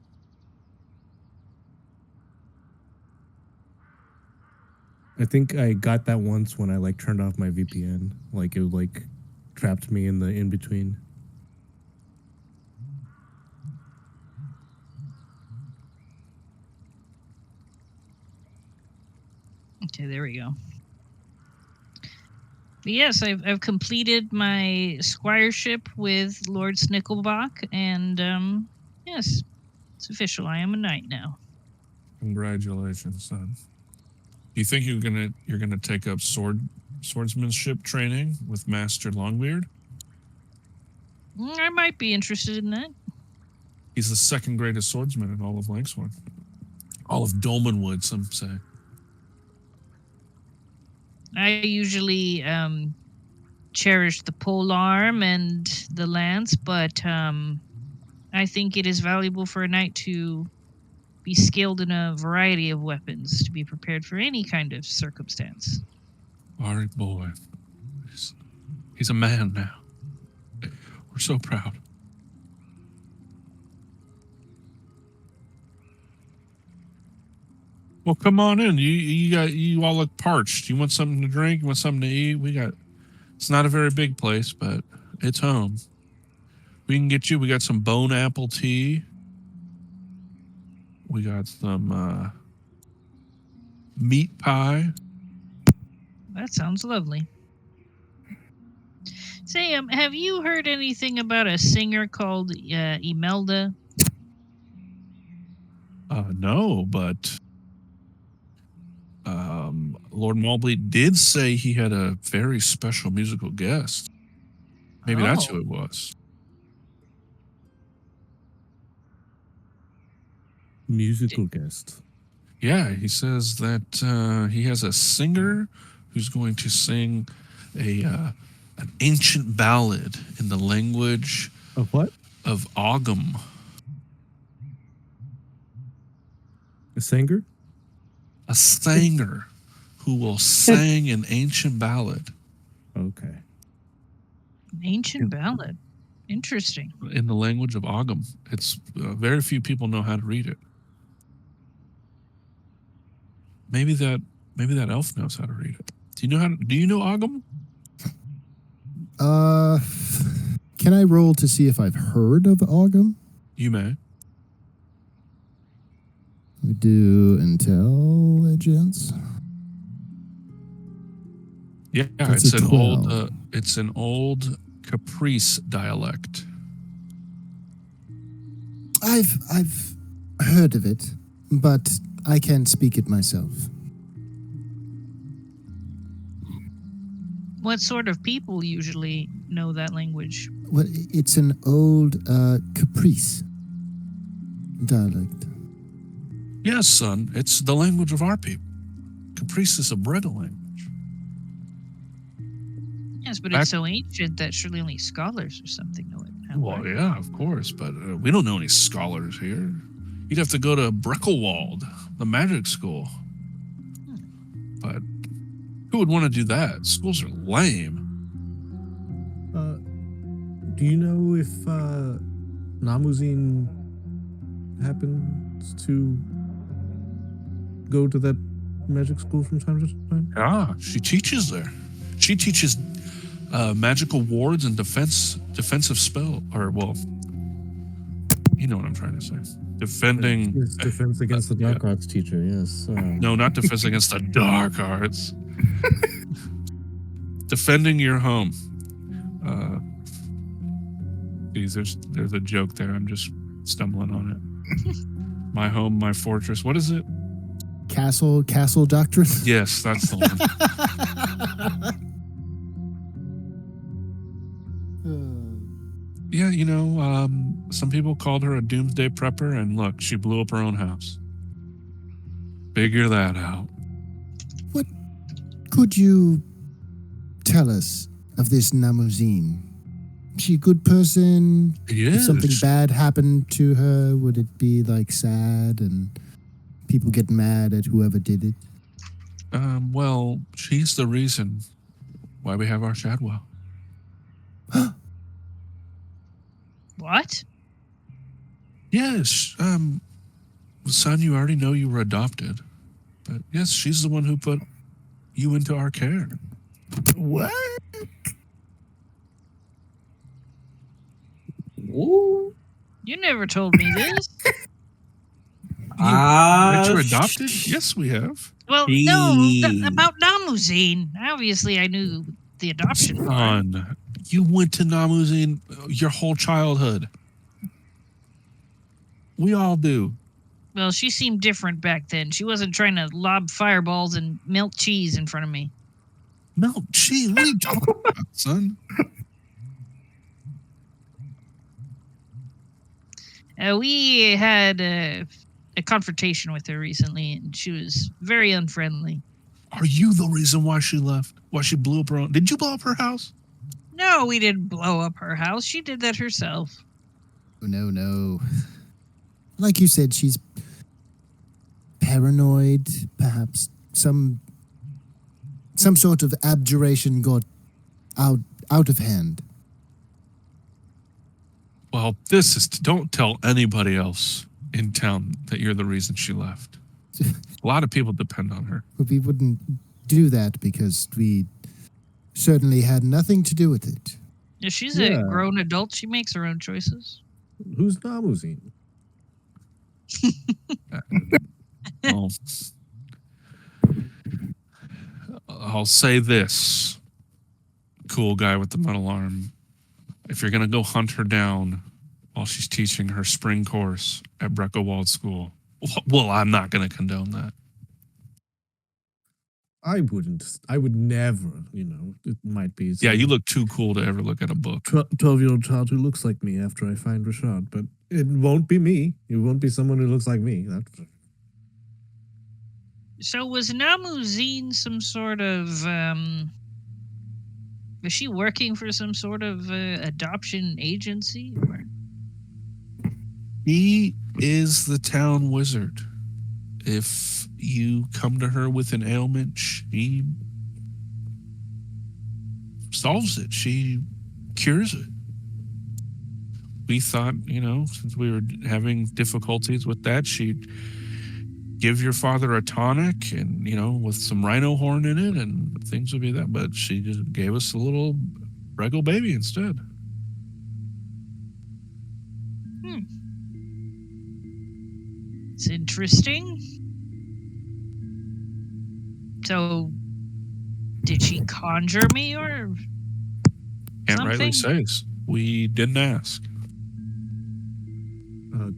I think I got that once when I like turned off my VPN. Like it like trapped me in the in between. Okay, there we go. But yes, I've completed my squireship with Lord Snickelbach, and yes, it's official. I am a knight now. Congratulations, son. Do you think you're gonna take up swordsmanship training with Master Longbeard? I might be interested in that. He's the second greatest swordsman in all of Lanksworn. All of Dolmenwood, some say. I usually cherish the polearm and the lance, but I think it is valuable for a knight to be skilled in a variety of weapons to be prepared for any kind of circumstance. All right, boy. He's a man now. We're so proud. Well, come on in. You all look parched. You want something to drink? You want something to eat? It's not a very big place, but it's home. We can get you. We got some bone apple tea. We got some meat pie. That sounds lovely. Say, have you heard anything about a singer called Imelda? No, but Lord Malbleet did say he had a very special musical guest. Maybe that's who it was. Musical guest. Yeah, he says that he has a singer who's going to sing an ancient ballad in the language Of what? of Ogham. A singer? A singer who will sing an ancient ballad. Okay. An ancient ballad. Interesting. in the language of Ogham. It's very few people know how to read it. Maybe that elf knows how to read it. Do you know Ogham? Can I roll to see if I've heard of Ogham? You may. We do intelligence. Yeah, That's it's a an 12. old Caprice dialect. I've heard of it, but I can't speak it myself. What sort of people usually know that language? Well, it's an old Caprice dialect. Yes, son, it's the language of our people. Caprice is a Brega language. Yes, but Back- it's so ancient that surely only scholars or something know it. now, Well, right? yeah, of course, but we don't know any scholars here. You'd have to go to Breckelwald, the magic school. But who would want to do that? Schools are lame. Do you know if Namuzin happens to go to that magic school from time to time? Yeah, she teaches there. She teaches magical wards and defensive spell, or well, you know what I'm trying to say. Defending. It's defense against the dark arts teacher, yes. No, not defense against the dark arts. Defending your home. Geez, there's a joke there. I'm just stumbling on it. My home, my fortress. What is it? Castle doctrine. Yes, that's the one. Yeah, you know, some people called her a doomsday prepper, and look, she blew up her own house. Figure that out. What could you tell us of this Namuzin? Is she a good person? Yeah. If something bad happened to her, would it be like sad and people get mad at whoever did it? Well, she's the reason why we have our Shadwell. What? Yes, son, you already know you were adopted. But yes, she's the one who put you into our care. What? Ooh. You never told me this. That you're adopted? Yes, we have. Well, no, Gee. about Namuzin. Obviously, I knew the adoption part. Son, you went to Namuzin your whole childhood. We all do. Well, she seemed different back then. She wasn't trying to lob fireballs and melt cheese in front of me. No, cheese. What are you talking about, son? We had a confrontation with her recently, and she was very unfriendly. Are you the reason why she left? Why she blew up her own? Did you blow up her house? No, we didn't blow up her house. She did that herself. Oh, no. Like you said, she's paranoid. Perhaps some sort of abjuration got out of hand. Well, don't tell anybody else in town that you're the reason she left. A lot of people depend on her. But we wouldn't do that because we certainly had nothing to do with it. Yeah, she's Yeah. a grown adult. She makes her own choices. Who's Namuzin? Well, I'll say this, cool guy with the metal arm. If you're going to go hunt her down while she's teaching her spring course at Breckelwald School, well, I'm not going to condone that. I wouldn't. I would never, it might be. Yeah, you look too cool to ever look at a book. 12-year-old child who looks like me after I find Rashad, but it won't be me. It won't be someone who looks like me. So was Namuzin some sort of was she working for some sort of adoption agency? Or? He is the town wizard. If you come to her with an ailment, she solves it. She cures it. we thought, since we were having difficulties with that, she'd give your father a tonic and, with some rhino horn in it and things would be that. But she just gave us a little Regal baby instead. It's interesting. So, did she conjure me or Can't something? rightly says. We didn't ask.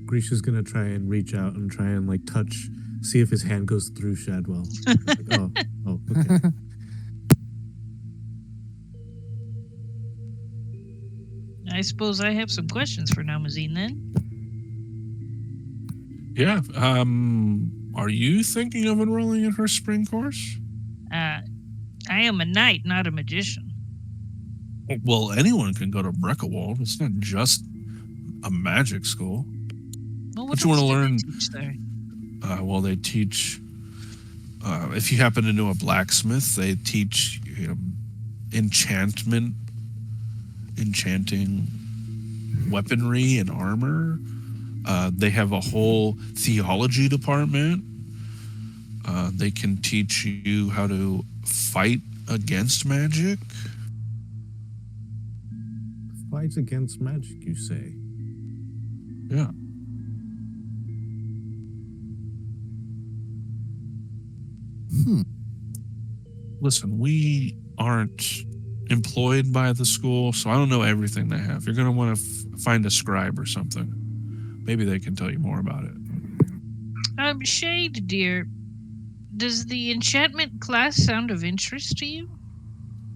Grisha's gonna try and reach out and try and like touch, see if his hand goes through Shadwell. Okay. I suppose I have some questions for Namazine then. Yeah. Are you thinking of enrolling in her spring course? I am a knight, not a magician. Well, anyone can go to Breckenwald. It's not just a magic school. Well, What you want to else do they learn? teach there? Well, they teach. If you happen to know a blacksmith, they teach enchanting weaponry and armor. They have a whole theology department. They can teach you how to fight against magic. Fights against magic, you say? Yeah. Listen, we aren't employed by the school, so I don't know everything they have. You're going to want to find a scribe or something. Maybe they can tell you more about it. Shade, dear, does the enchantment class sound of interest to you?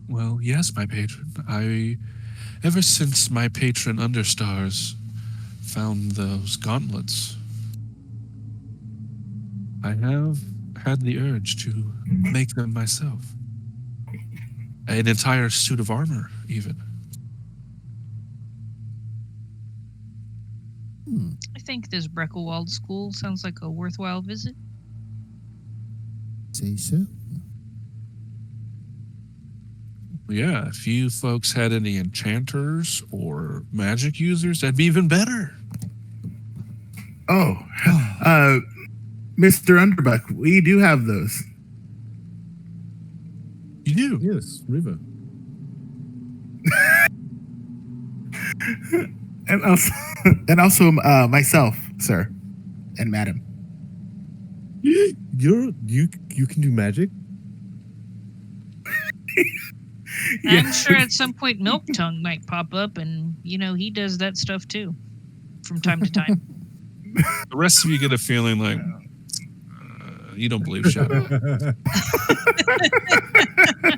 Well, yes, my patron. Ever since my patron Understars found those gauntlets, I have had the urge to make them myself. An entire suit of armor, even. I think this Breckenwald school sounds like a worthwhile visit. Say so. Yeah, if you folks had any enchanters or magic users, that'd be even better. Oh, Mr. Underbuck, we do have those. You do? Yes, Riva. and also myself, sir, and madam. You can do magic? I'm sure at some point Milk Tongue might pop up, and he does that stuff too, from time to time. The rest of you get a feeling like you don't believe Shadow.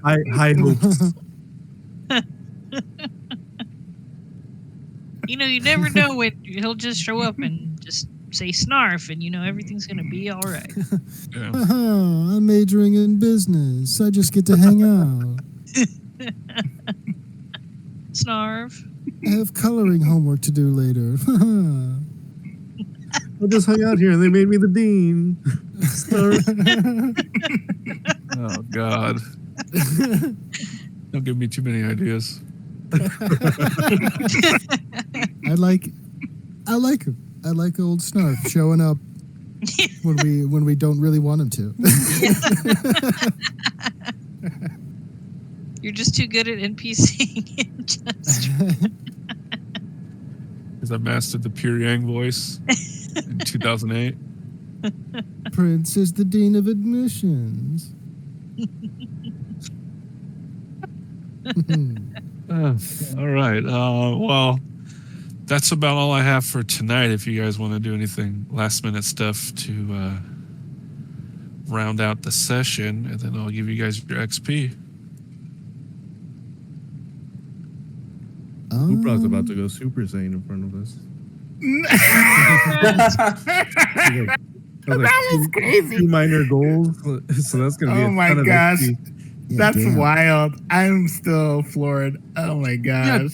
High hopes. You never know when he'll just show up and just say snarf, and everything's gonna be all right. Yeah. I'm majoring in business. I just get to hang out. Snarf. I have coloring homework to do later. I just hung out here and they made me the dean. Oh God! Don't give me too many ideas. I like old Snarf showing up when we don't really want him to. You're just too good at NPCing. Because I mastered the Pure Yang voice in 2008. Prince is the dean of admissions. All right. Well, that's about all I have for tonight. If you guys want to do anything last minute stuff to round out the session, and then I'll give you guys your XP. Hootbra's about to go Super Saiyan in front of us. That was crazy. 2 minor goals, so that's gonna be. Oh my ton gosh. of XP. Yeah, That's damn. wild. I'm still floored. Oh my gosh.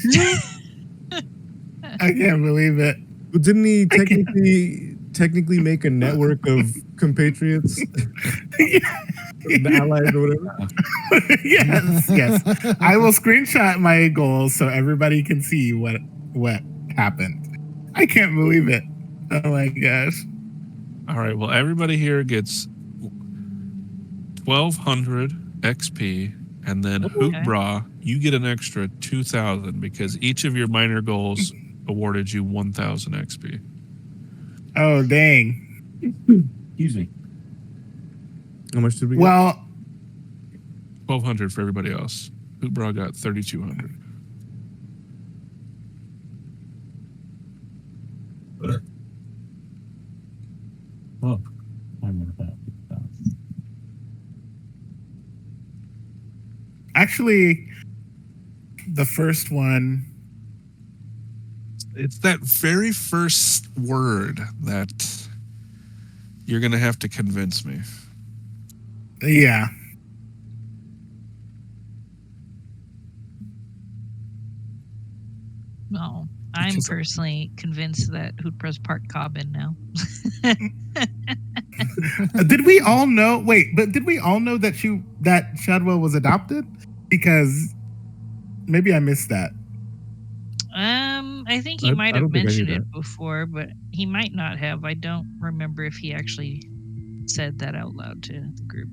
I can't believe it. But didn't he technically make a network of compatriots, the allies or whatever? yes. I will screenshot my goals so everybody can see what happened. I can't believe it. Oh my gosh. All right. Well, everybody here gets 1,200 XP, and then Hootbra, you get an extra 2,000 because each of your minor goals awarded you 1,000 XP. Oh dang. Excuse me. How much did we get? Well, 1,200 for everybody else. Hootbra got 3,200. Oh, actually, the first one. It's that very first word that you're going to have to convince me. Yeah. No, I'm just- personally convinced that Hootbra's part Cobbin now. Did we all know? Wait, but did we all know that Shadwell was adopted? Because maybe I missed that. I think he I might don't have think I knew mentioned it that. before, but he might not have. I don't remember if he actually said that out loud to the group.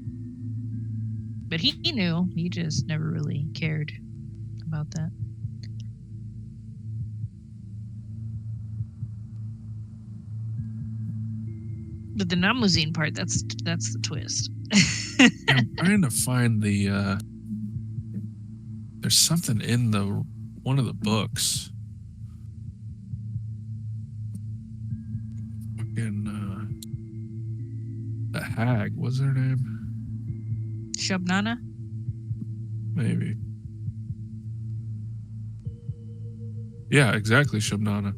But he knew. He just never really cared about that. But the Namuzine part, that's the twist. I'm trying to find the. There's something in one of the books. Fucking the hag. What's her name? Shabnana? Maybe. Yeah, exactly, Shabnana.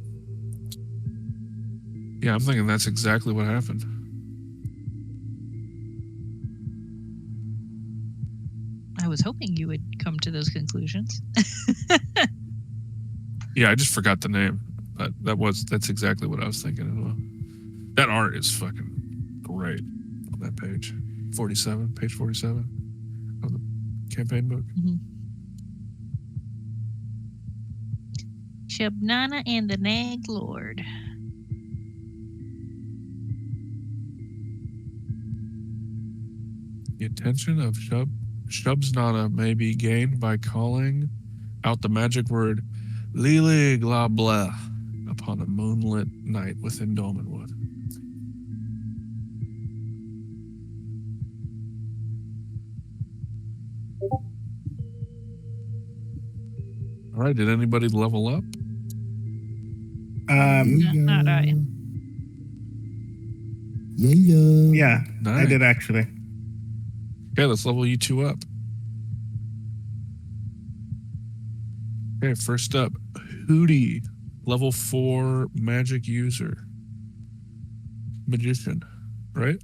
Yeah, I'm thinking that's exactly what happened. I was hoping you would come to those conclusions. Yeah, I just forgot the name, but that's exactly what I was thinking as well. That art is fucking great on that page. Page 47 of the campaign book. Shabnana and the Nag Lord. The attention of Shubsnana may be gained by calling out the magic word Lili Gla Blah upon a moonlit night within Dolmenwood. All right, did anybody level up? Not I. Yeah. Yeah, Nice. I did actually. Okay, let's level you two up. Okay, first up, Hootie, level 4 magic user. Magician, right?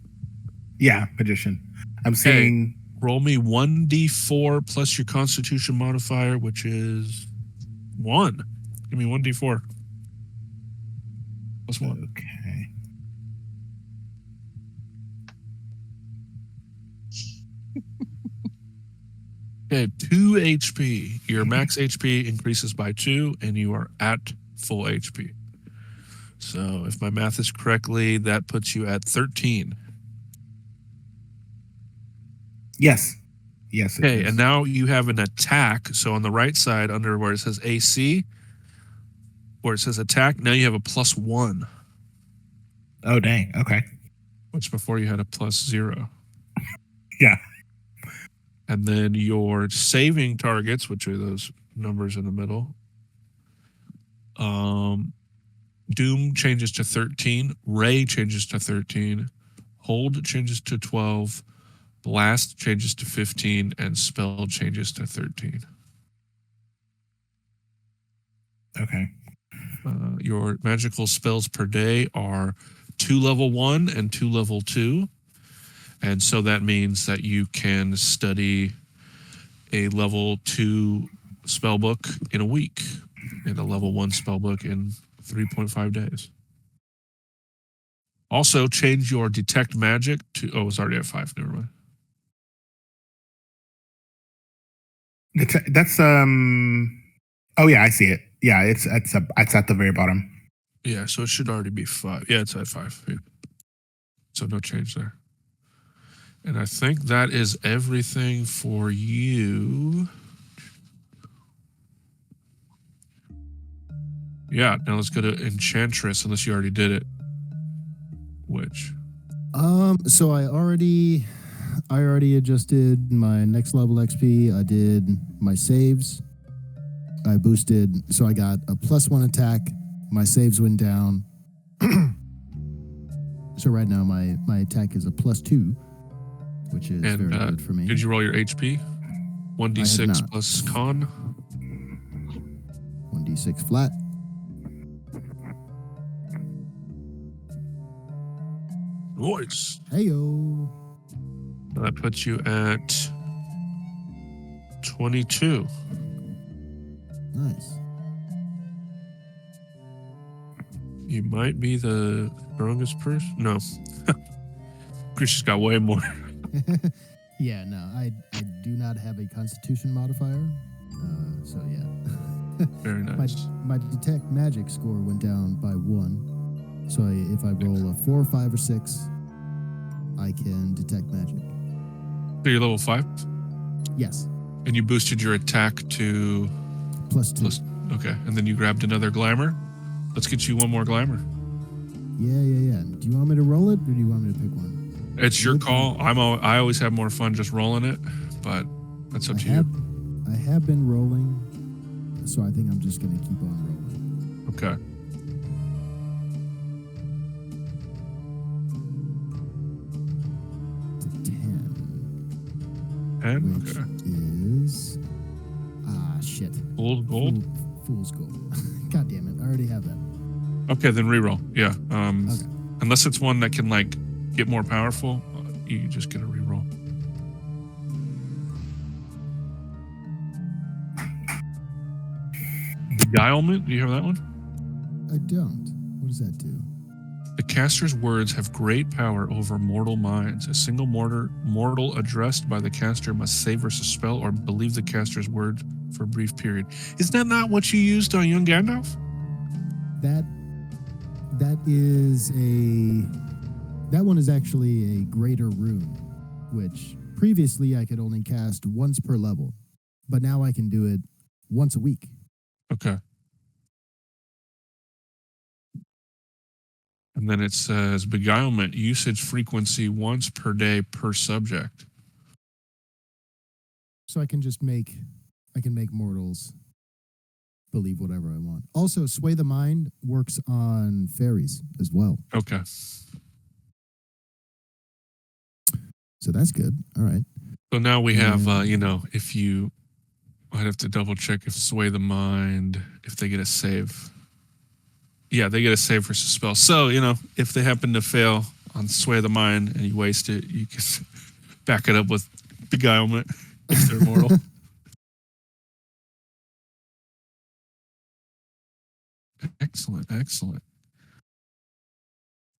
Yeah, magician. I'm seeing. Roll me 1d4 plus your constitution modifier, which is 1. Give me 1d4. Plus 1. Okay. Okay, 2 HP. Your max HP increases by 2, and you are at full HP. So, if my math is correctly, that puts you at 13. Yes. Yes. it Okay, is. and now you have an attack. So, on the right side, under where it says AC, where it says attack, now you have a +1, Oh dang. Okay. which before you had a +0. Yeah. And then your saving targets, which are those numbers in the middle, Doom changes to 13, Ray changes to 13, Hold changes to 12, Blast changes to 15, and Spell changes to 13. Okay. Your magical spells per day are 2 level 1 and 2 level 2. And so that means that you can study a level 2 spell book in a week and a level 1 spell book in 3.5 days. Also, change your detect magic to. Oh, it's already at 5. Never mind. That's Oh yeah, I see it. Yeah, it's at the very bottom. Yeah, so it should already be 5. Yeah, it's at 5. Yeah. So no change there. And I think that is everything for you. Yeah, now let's go to Enchantress, unless you already did it. Which? So I already adjusted my next level XP. I did my saves. I boosted, so I got a +1 attack. My saves went down. So right now my attack is a +2, which is very good for me. Did you roll your HP? 1d6 plus con? 1d6 flat. Nice. Heyo. That puts you at 22. Nice. You might be the strongest person. No. Christian's got way more. Yeah, no, I do not have a Constitution modifier. So yeah. Very nice. My detect magic score went down by 1. So if I roll a 4, 5, or 6, I can detect magic. So you're level 5? Yes. And you boosted your attack to +2. Okay, and then you grabbed another glamour. Let's get you one more glamour. Yeah. Do you want me to roll it, or do you want me to pick one? It's your call. I always have more fun just rolling it, but that's up to you. I have been rolling, so I think I'm just going to keep on rolling. Okay. It's a 10. 10? Which Okay. is shit. Fool's gold? Fool's gold. God damn it! I already have that. Okay, then reroll. Yeah. Okay. Unless it's one that can like get more powerful, you just get a reroll. Beguilement. Do you have that one? I don't. What does that do? The caster's words have great power over mortal minds. A single mortal addressed by the caster must say versus spell or believe the caster's word for a brief period. Isn't that not what you used on young Gandalf? That one is actually a greater rune, which previously I could only cast once per level, but now I can do it once a week. Okay. And then it says beguilement usage frequency once per day per subject. So I can make mortals believe whatever I want. Also, sway the mind works on fairies as well. Okay. So that's good. All right. So now we have, if you, I'd have to double check if sway the mind, if they get a save. Yeah, they get a save versus spell. So, if they happen to fail on sway the mind and you waste it, you can back it up with beguilement if they're mortal. Excellent.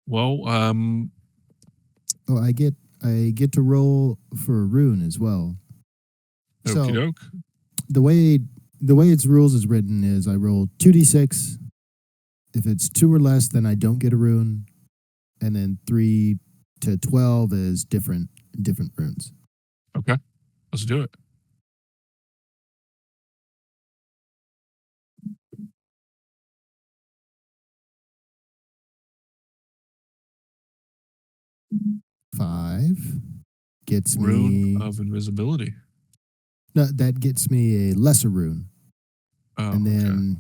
Well, I get to roll for a rune as well. okie doke. The way its rules is written is I roll 2d6. If it's 2 or less, then I don't get a rune, and then 3 to 12 is different runes. Okay, let's do it. Five gets Rune me of invisibility. No, that gets me a lesser rune. Oh, and then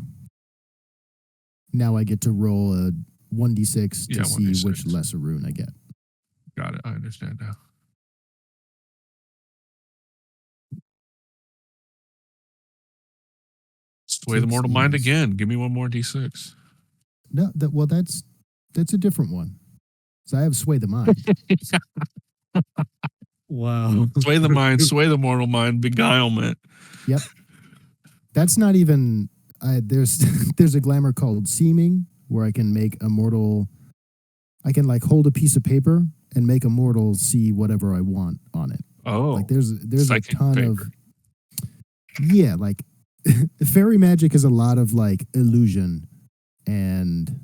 now I get to roll a 1d6 to see 1d6. which lesser rune I get. Got it. I understand now. Sway the mortal mind again. Give me one more d6. No, that's a different one. So I have sway the mind. Wow. Sway the mind, sway the mortal mind, beguilement. Yep. That's not even. There's a glamour called seeming where I can make a mortal. I can hold a piece of paper and make a mortal see whatever I want on it. Oh, there's psychic a ton paper. of. Yeah, fairy magic is a lot of illusion and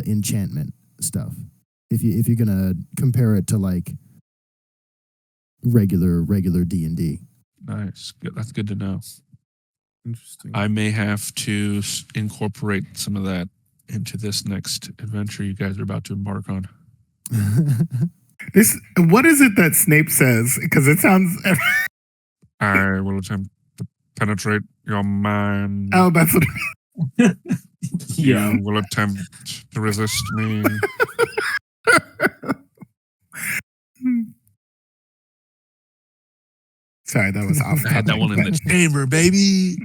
enchantment stuff. If you're gonna compare it to like regular D&D. Nice. Good. That's good to know. Interesting. I may have to incorporate some of that into this next adventure you guys are about to embark on. What is it that Snape says? Because it sounds. I will attempt to penetrate your mind. Oh, that's what. You will attempt to resist me. Sorry, that was off. I had that one in the chamber, baby.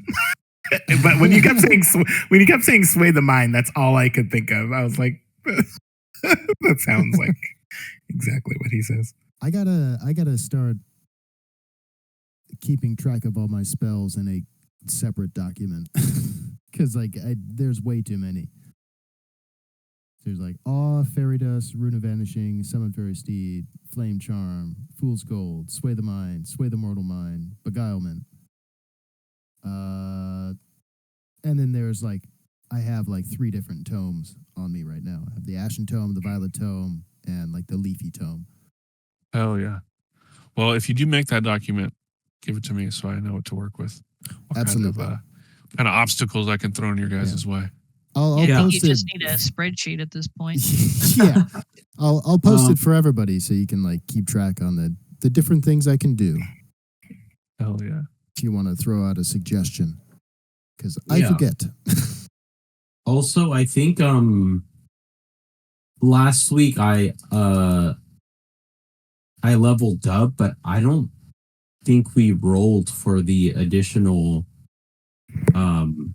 But when you kept saying sway the mind, that's all I could think of. I was like, that sounds like exactly what he says. I gotta start keeping track of all my spells in a separate document because there's way too many. There's like awe, fairy dust, rune of vanishing, summon fairy steed, flame charm, fool's gold, sway the mind, sway the mortal mind, beguilement. And then there's like I have like 3 different tomes on me right now. I have the ashen tome, the violet tome, and like the leafy tome. Hell yeah. Well, if you do make that document, give it to me so I know what to work with. What Absolutely. Kind of obstacles I can throw in your guys' way. I'll I think post you it. just need a spreadsheet at this point. Yeah, I'll post it for everybody so you can like keep track on the different things I can do. Hell yeah. If you want to throw out a suggestion, because I forget. Also, I think last week I leveled up, but I don't think we rolled for the additional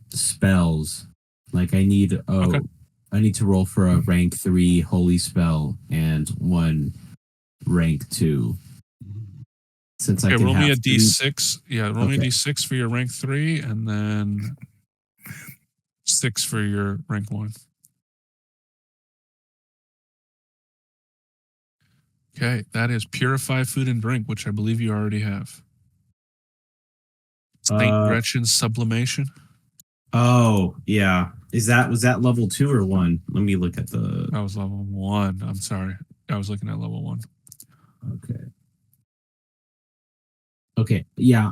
spells. Like I need to roll for a rank 3 holy spell and 1 rank 2. Since I can roll me a have d6. Yeah, roll me a d6 for your rank 3 and then 6 for your rank 1. Okay, that is purify food and drink, which I believe you already have. Saint Gretchen's sublimation. Oh, yeah. Was that level 2 or 1? Let me look at the. That was level 1. I'm sorry. I was looking at level 1. Okay. Okay. Yeah,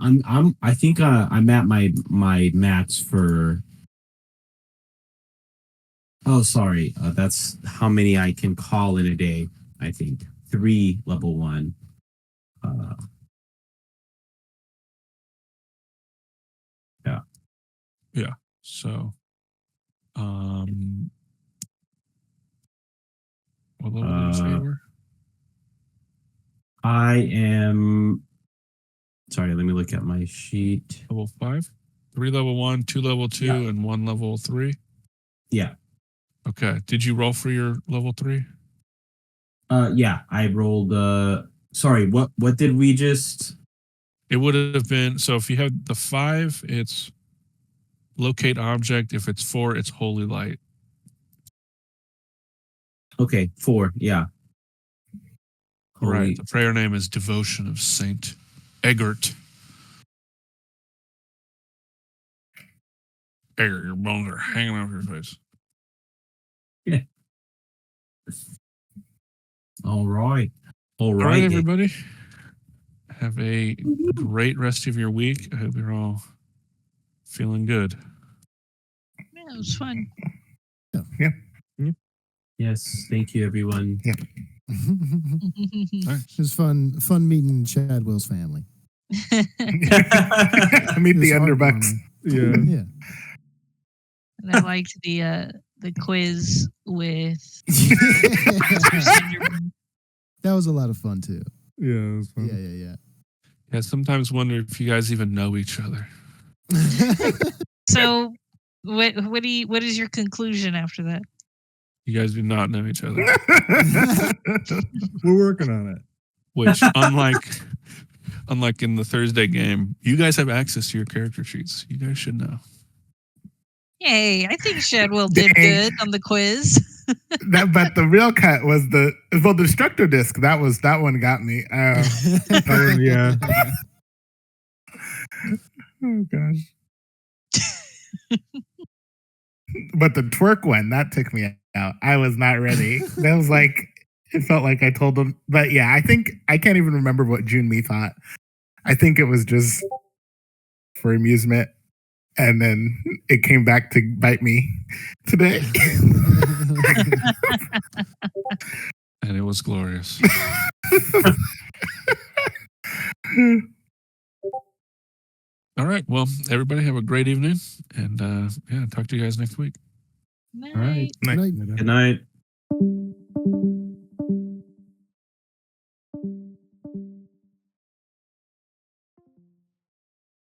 I think I'm at my max for. Oh, sorry. That's how many I can call in a day, I think. 3 level 1. Yeah. So, what level did you say you were? I am. Sorry, let me look at my sheet. Level 5? 3 level 1, 2 level 2, and 1 level 3? Yeah. Okay. Did you roll for your level 3? Yeah, I rolled. Sorry, what did we just? It would have been, so if you have the 5, it's locate object. If it's 4, it's holy light. Okay, 4. Yeah. Right. Holy- The prayer name is Devotion of Saint Eggert. Eggert, your bones are hanging off your face. All right. All right, everybody. Have a great rest of your week. I hope you're all feeling good. Yeah, it was fun. Yes, thank you, everyone. Yeah. It was fun meeting Shadwell's family. Meet It was the Underbucks. heartwarming. Yeah. Yeah. And I liked the quiz with That was a lot of fun too. Yeah. It was fun. Yeah. Yeah, sometimes wonder if you guys even know each other. So what is your conclusion after that? You guys do not know each other. We're working on it. Which, unlike in the Thursday game, you guys have access to your character sheets. You guys should know. Yay, I think Shadwell did Dang. good on the quiz. But the real cut was the destructor disc. That one got me. Yeah. Oh gosh. But the twerk one, that took me out. I was not ready. That was like, it felt like I told them. But yeah, I think I can't even remember what Junmi thought. I think it was just for amusement. And then it came back to bite me today. And it was glorious. All right. Well, everybody have a great evening. And yeah, talk to you guys next week. Night. All right. Night. Right. Good night.